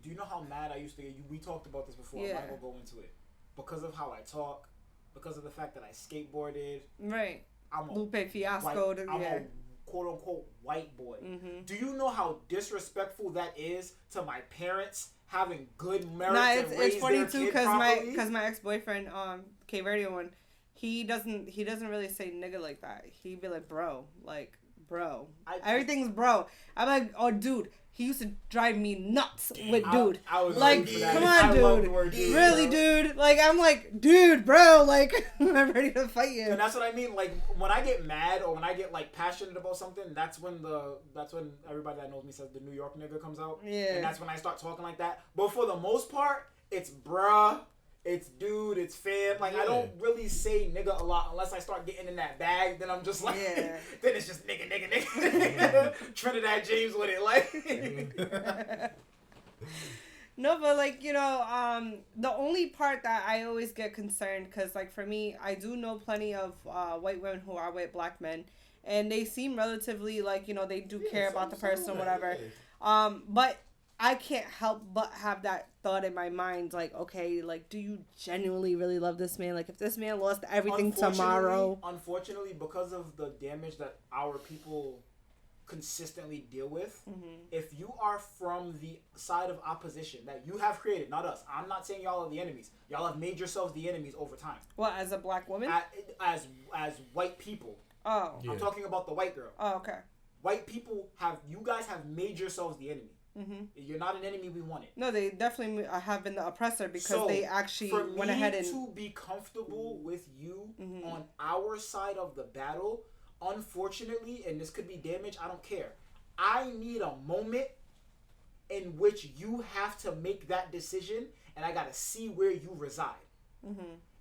Speaker 2: Do you know how mad I used to get? We talked about this before.
Speaker 1: Yeah.
Speaker 2: I'm not gonna go into it. Because of how I talk, because of the fact that I skateboarded.
Speaker 1: Right.
Speaker 2: I'm a
Speaker 1: Lupe Fiasco.
Speaker 2: I'm a quote-unquote white boy.
Speaker 1: Mm-hmm.
Speaker 2: Do you know how disrespectful that is to my parents having good merits
Speaker 1: Nah,
Speaker 2: and raise
Speaker 1: it's funny
Speaker 2: their
Speaker 1: too,
Speaker 2: kid
Speaker 1: because
Speaker 2: properly?
Speaker 1: my ex-boyfriend, K Radio one, he doesn't really say nigga like that. He'd be like bro, everything's bro. I'm like, oh dude, he used to drive me nuts with dude.
Speaker 2: I was
Speaker 1: like,
Speaker 2: ready for that.
Speaker 1: come
Speaker 2: I
Speaker 1: on,
Speaker 2: love the
Speaker 1: dude.
Speaker 2: word dude,
Speaker 1: Really,
Speaker 2: bro.
Speaker 1: dude. Like, I'm like, dude, bro. Like, I'm ready to fight you.
Speaker 2: And that's what I mean. Like, when I get mad or when I get like passionate about something, that's when everybody that knows me says the New York nigga comes out.
Speaker 1: Yeah.
Speaker 2: And that's when I start talking like that. But for the most part, it's bruh, it's dude, it's fam. Like, I don't really say nigga a lot unless I start getting in that bag. Then I'm just like, then it's just nigga. Trinidad James with it, like.
Speaker 1: No, but like, you know, the only part that I always get concerned, because like for me, I do know plenty of white women who are with black men, and they seem relatively like, you know, they do care about the person or whatever. But I can't help but have that thought in my mind, like, okay, like, do you genuinely really love this man? Like, if this man lost everything tomorrow.
Speaker 2: Unfortunately, because of the damage that our people consistently deal with, if you are from the side of opposition that you have created, not us, I'm not saying y'all are the enemies, y'all have made yourselves the enemies over time.
Speaker 1: What, as a black woman?
Speaker 2: As white people.
Speaker 1: Oh.
Speaker 3: Yeah.
Speaker 2: I'm talking about the white girl.
Speaker 1: Oh, okay.
Speaker 2: White people you guys have made yourselves the enemy. You're not an enemy we wanted.
Speaker 1: No, they definitely have been the oppressor, because they actually went ahead and...
Speaker 2: to be comfortable with you on our side of the battle, unfortunately, and this could be damage, I don't care. I need a moment in which you have to make that decision, and I gotta see where you reside.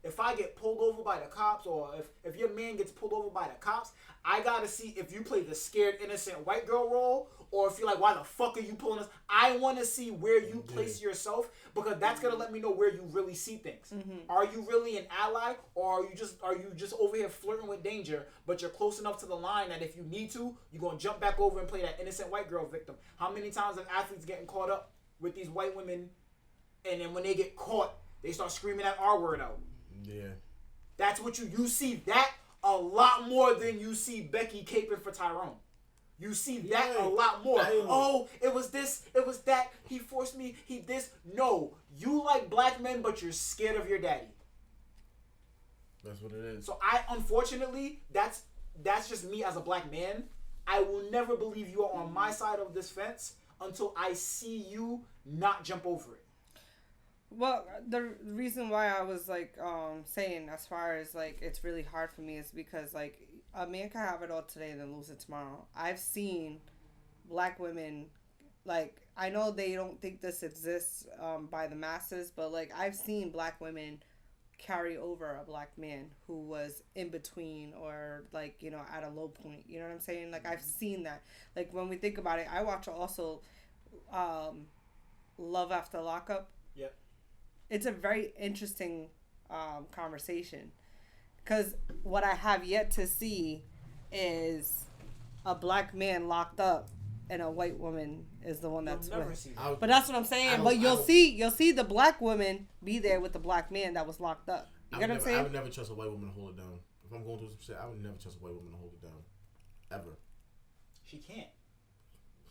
Speaker 2: If I get pulled over by the cops, or if your man gets pulled over by the cops, I gotta see if you play the scared, innocent white girl role, or if you're like, why the fuck are you pulling us? I want to see where you place yourself, because that's gonna let me know where you really see things. Are you really an ally, or are you just over here flirting with danger, but you're close enough to the line that if you need to, you're gonna jump back over and play that innocent white girl victim? How many times have athletes getting caught up with these white women, and then when they get caught, they start screaming that R word out?
Speaker 3: Yeah.
Speaker 2: That's what you see that a lot more than you see Becky caping for Tyrone. You see that a lot more. Oh, it was this, it was that, he forced me, he this. No, you like black men, but you're scared of your daddy.
Speaker 3: That's what it is.
Speaker 2: So unfortunately, that's just me as a black man. I will never believe you are on my side of this fence until I see you not jump over it.
Speaker 1: Well, the reason why I was like saying as far as like it's really hard for me is because like a man can have it all today and then lose it tomorrow. I've seen black women, like, I know they don't think this exists by the masses, but like I've seen black women carry over a black man who was in between or like, you know, at a low point. You know what I'm saying? Like I've seen that. Like when we think about it, I watch also Love After Lockup.
Speaker 2: Yep.
Speaker 1: It's a very interesting conversation, because what I have yet to see is a black man locked up and a white woman is the one that's with.
Speaker 2: That.
Speaker 1: But that's what I'm saying. But you'll see the black woman be there with the black man that was locked up. You get what I'm saying?
Speaker 3: I would never trust a white woman to hold it down. If I'm going through some shit, I would never trust a white woman to hold it down. Ever.
Speaker 2: She can't.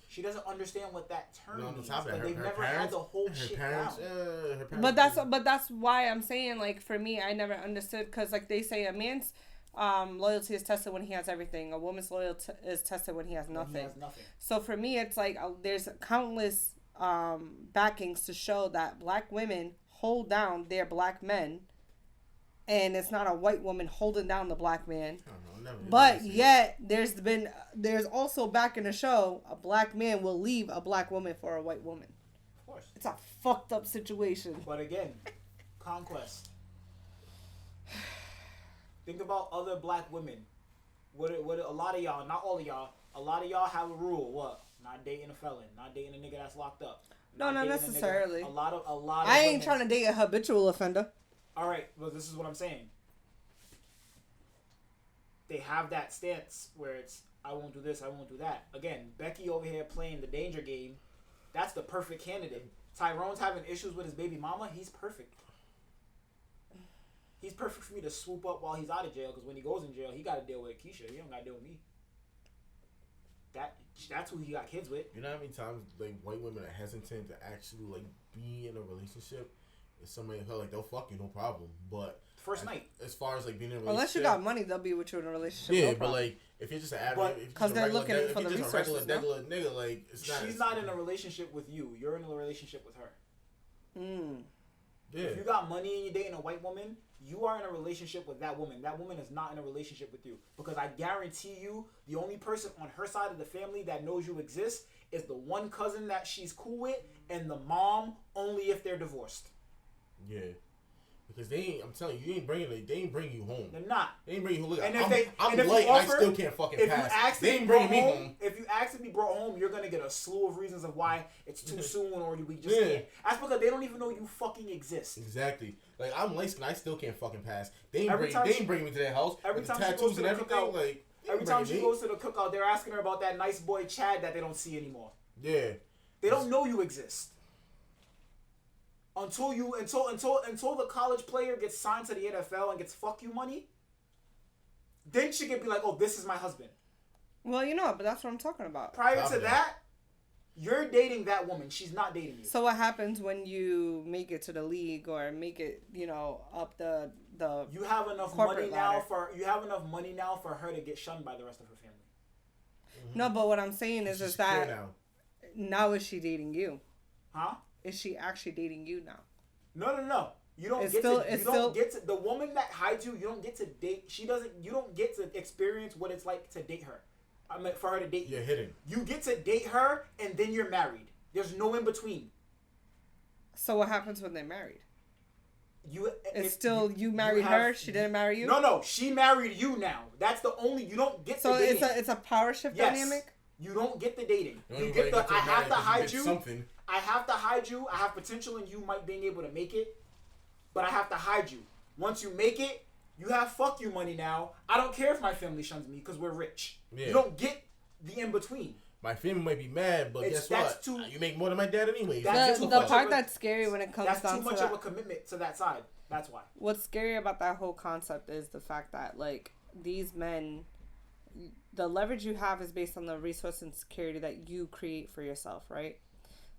Speaker 2: She doesn't understand what that term means.
Speaker 3: Top of that,
Speaker 2: They've never had to hold shit down.
Speaker 3: Her parents.
Speaker 1: But that's why I'm saying, like, for me, I never understood, because, like, they say a man's loyalty is tested when he has everything. A woman's loyalty is tested when he has nothing. So for me, it's like there's countless backings to show that black women hold down their black men, and it's not a white woman holding down the black man. But yet there's also back in the show, a black man will leave a black woman for a white woman.
Speaker 2: Of course.
Speaker 1: It's a fucked up situation.
Speaker 2: But again, conquest. Think about other black women. What a lot of y'all, not all of y'all, a lot of y'all have a rule. What? Not dating a felon. Not dating a nigga that's locked up.
Speaker 1: No, not necessarily.
Speaker 2: A lot of.
Speaker 1: I ain't trying to date a habitual offender.
Speaker 2: All right, well, this is what I'm saying. They have that stance where it's, I won't do this, I won't do that. Again, Becky over here playing the danger game. That's the perfect candidate. Tyrone's having issues with his baby mama. He's perfect. He's perfect for me to swoop up while he's out of jail, because when he goes in jail, he got to deal with Keisha. He don't got to deal with me. That's who he got kids with.
Speaker 3: You know how many times like white women are hesitant to actually like be in a relationship with somebody who like they'll fuck you no problem, but
Speaker 2: first night.
Speaker 3: As far as like being in a relationship,
Speaker 1: unless you got money, they'll be with you in a relationship.
Speaker 3: Yeah,
Speaker 1: no
Speaker 3: but
Speaker 1: problem.
Speaker 3: like if you're just an average,
Speaker 1: because they're looking for the resources.
Speaker 3: If you're just a regular nigga, like it's not.
Speaker 2: She's not in a relationship with you. You're in a relationship with her.
Speaker 3: Yeah.
Speaker 2: If you got money and you're dating a white woman, you are in a relationship with that woman. That woman is not in a relationship with you. Because I guarantee you, the only person on her side of the family that knows you exist is the one cousin that she's cool with, and the mom only if they're divorced.
Speaker 3: Yeah. Because they ain't, I'm telling you, they ain't bringing you home.
Speaker 2: They're not.
Speaker 3: They ain't bringing you home. Look,
Speaker 2: and
Speaker 3: I'm
Speaker 2: if
Speaker 3: light,
Speaker 2: you offer,
Speaker 3: I still can't fucking
Speaker 2: if
Speaker 3: pass.
Speaker 2: You ask
Speaker 3: they ain't bringing me home.
Speaker 2: If you ask to be brought home, you're going to get a slew of reasons of why it's too soon or we just can't. That's because they don't even know you fucking exist.
Speaker 3: Exactly. Like, I'm light skinned, I still can't fucking pass. They ain't bringing me to their house.
Speaker 2: Every
Speaker 3: with
Speaker 2: time
Speaker 3: the tattoos and everything.
Speaker 2: Cookout,
Speaker 3: like,
Speaker 2: every time she goes to the cookout, they're asking her about that nice boy Chad that they don't see anymore.
Speaker 3: Yeah.
Speaker 2: They don't know you exist. Until the college player gets signed to the NFL and gets fuck you money, then she can be like, oh, this is my husband.
Speaker 1: Well, you know, but that's what I'm talking about.
Speaker 2: Prior to that, you're dating that woman. She's not dating you.
Speaker 1: So what happens when you make it to the league or make it, you know, up the
Speaker 2: you have enough money now for her to get shunned by the rest of her family.
Speaker 1: Mm-hmm. No, but what I'm saying is that now is she dating you?
Speaker 2: Huh?
Speaker 1: Is she actually dating you now?
Speaker 2: No. You don't get to the woman that hides you. You don't get to date. You don't get to experience what it's like to date her. I mean, for her to date you.
Speaker 3: You're hidden.
Speaker 2: You get to date her, and then you're married. There's no in between.
Speaker 1: So what happens when they're married? You married
Speaker 2: her.
Speaker 1: Her. She didn't marry you.
Speaker 2: No. She married you now. That's the only. You don't get.
Speaker 1: So
Speaker 2: the dating.
Speaker 1: it's a power shift dynamic.
Speaker 2: You don't get the dating. You get the. I have to hide you.
Speaker 3: Something.
Speaker 2: I have to hide you. I have potential in you might being able to make it, but I have to hide you. Once you make it, you have fuck you money now. I don't care if my family shuns me because we're rich. Yeah. You don't get the in between.
Speaker 3: My family might be mad, but guess what? You make more than my dad anyway.
Speaker 1: The part that's scary when it comes down to
Speaker 2: that's too much of a commitment to that side. That's why.
Speaker 1: What's scary about that whole concept is the fact that like these men, the leverage you have is based on the resource and security that you create for yourself, right?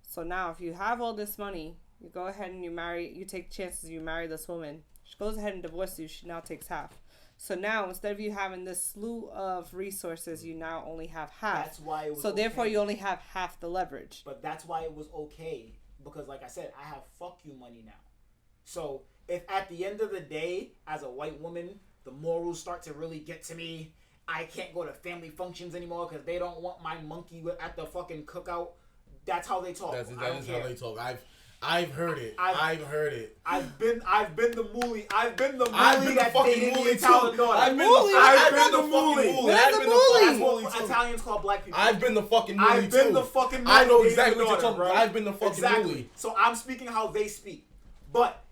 Speaker 1: So now if you have all this money, you go ahead and you take chances, you marry this woman. She goes ahead and divorces you. She now takes half. So now instead of you having this slew of resources, you now only have half.
Speaker 2: That's why it was
Speaker 1: so therefore you only have half the leverage.
Speaker 2: But that's why it was okay. Because like I said, I have fuck you money now. So if at the end of the day, as a white woman, the morals start to really get to me, I can't go to family functions anymore because they don't want my monkey at the fucking cookout. That's how they talk.
Speaker 3: That is how they talk. I've heard it. I've heard it.
Speaker 2: I've been the mooly. I've been the mooly that dated the Italian daughter.
Speaker 3: I've been the mooly.
Speaker 1: That's
Speaker 2: what Italians call black people.
Speaker 3: I've been the fucking mooly.
Speaker 2: I've been the fucking mooly.
Speaker 3: I know exactly what you're talking about. I've been the fucking mooly.
Speaker 2: So I'm speaking how they speak. But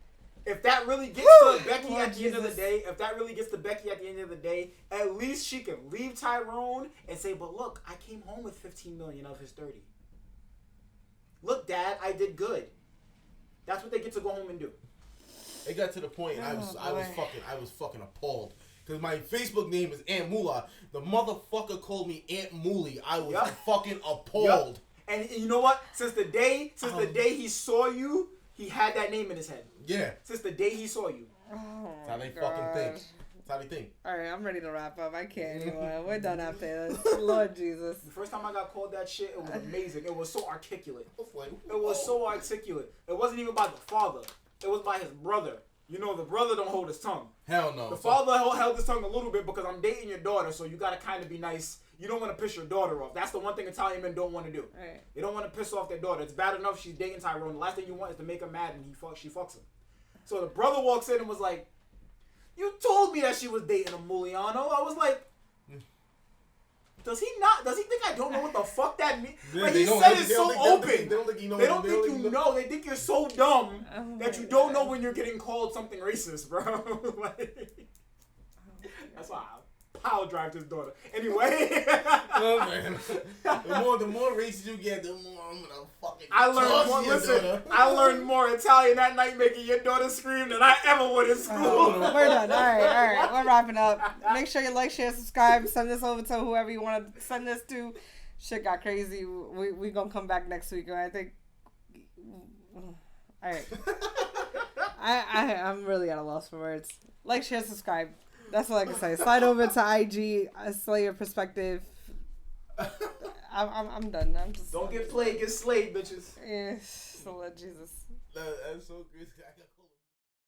Speaker 2: if that really gets to Becky at the end of the day, at least she can leave Tyrone and say, but look, I came home with $15 million of his 30. Look, Dad, I did good. That's what they get to go home and do.
Speaker 3: It got to the point, and I was fucking appalled. Because my Facebook name is Aunt Moolah. The motherfucker called me Aunt Mooly. I was fucking appalled.
Speaker 2: And you know what? Since the day he saw you, he had that name in his head.
Speaker 3: Yeah.
Speaker 2: Since the day he saw you.
Speaker 1: Oh,
Speaker 3: that's how they fucking think. That's how they think.
Speaker 1: All right, I'm ready to wrap up. I can't anymore. We're done after this. Lord Jesus.
Speaker 2: The first time I got called that shit, it was amazing. It was so articulate. It was so articulate. It wasn't even by the father. It was by his brother. You know, the brother don't hold his tongue.
Speaker 3: Hell no.
Speaker 2: The father held his tongue a little bit because I'm dating your daughter, so you gotta kind of be nice. You don't want to piss your daughter off. That's the one thing Italian men don't want to do.
Speaker 1: Right.
Speaker 2: They don't want to piss off their daughter. It's bad enough she's dating Tyrone. The last thing you want is to make her mad and she fucks him. So the brother walks in and was like, "You told me that she was dating a Muliano." I was like, Does he think I don't know what the fuck that means?
Speaker 3: Yeah,
Speaker 2: like, he said it so open.
Speaker 3: They don't think you know.
Speaker 2: They don't think you know. They think you're so dumb that you don't know when you're getting called something racist, bro. That's why I power drive his daughter. Anyway.
Speaker 3: Oh man. The more racist you get, the more I'm gonna fucking.
Speaker 2: I learned more Italian that night making your daughter scream than I ever would in school.
Speaker 1: We're done. All right. We're wrapping up. Make sure you like, share, subscribe. Send this over to whoever you want to send this to. Shit got crazy. We gonna come back next week. I think. All right. I'm really at a loss for words. Like, share, subscribe. That's all I can say. Slide over to IG. Slay your perspective. I'm done. I'm just.
Speaker 2: Don't get played. Get slayed, bitches.
Speaker 1: Yeah. So let Jesus.
Speaker 3: That's so crazy.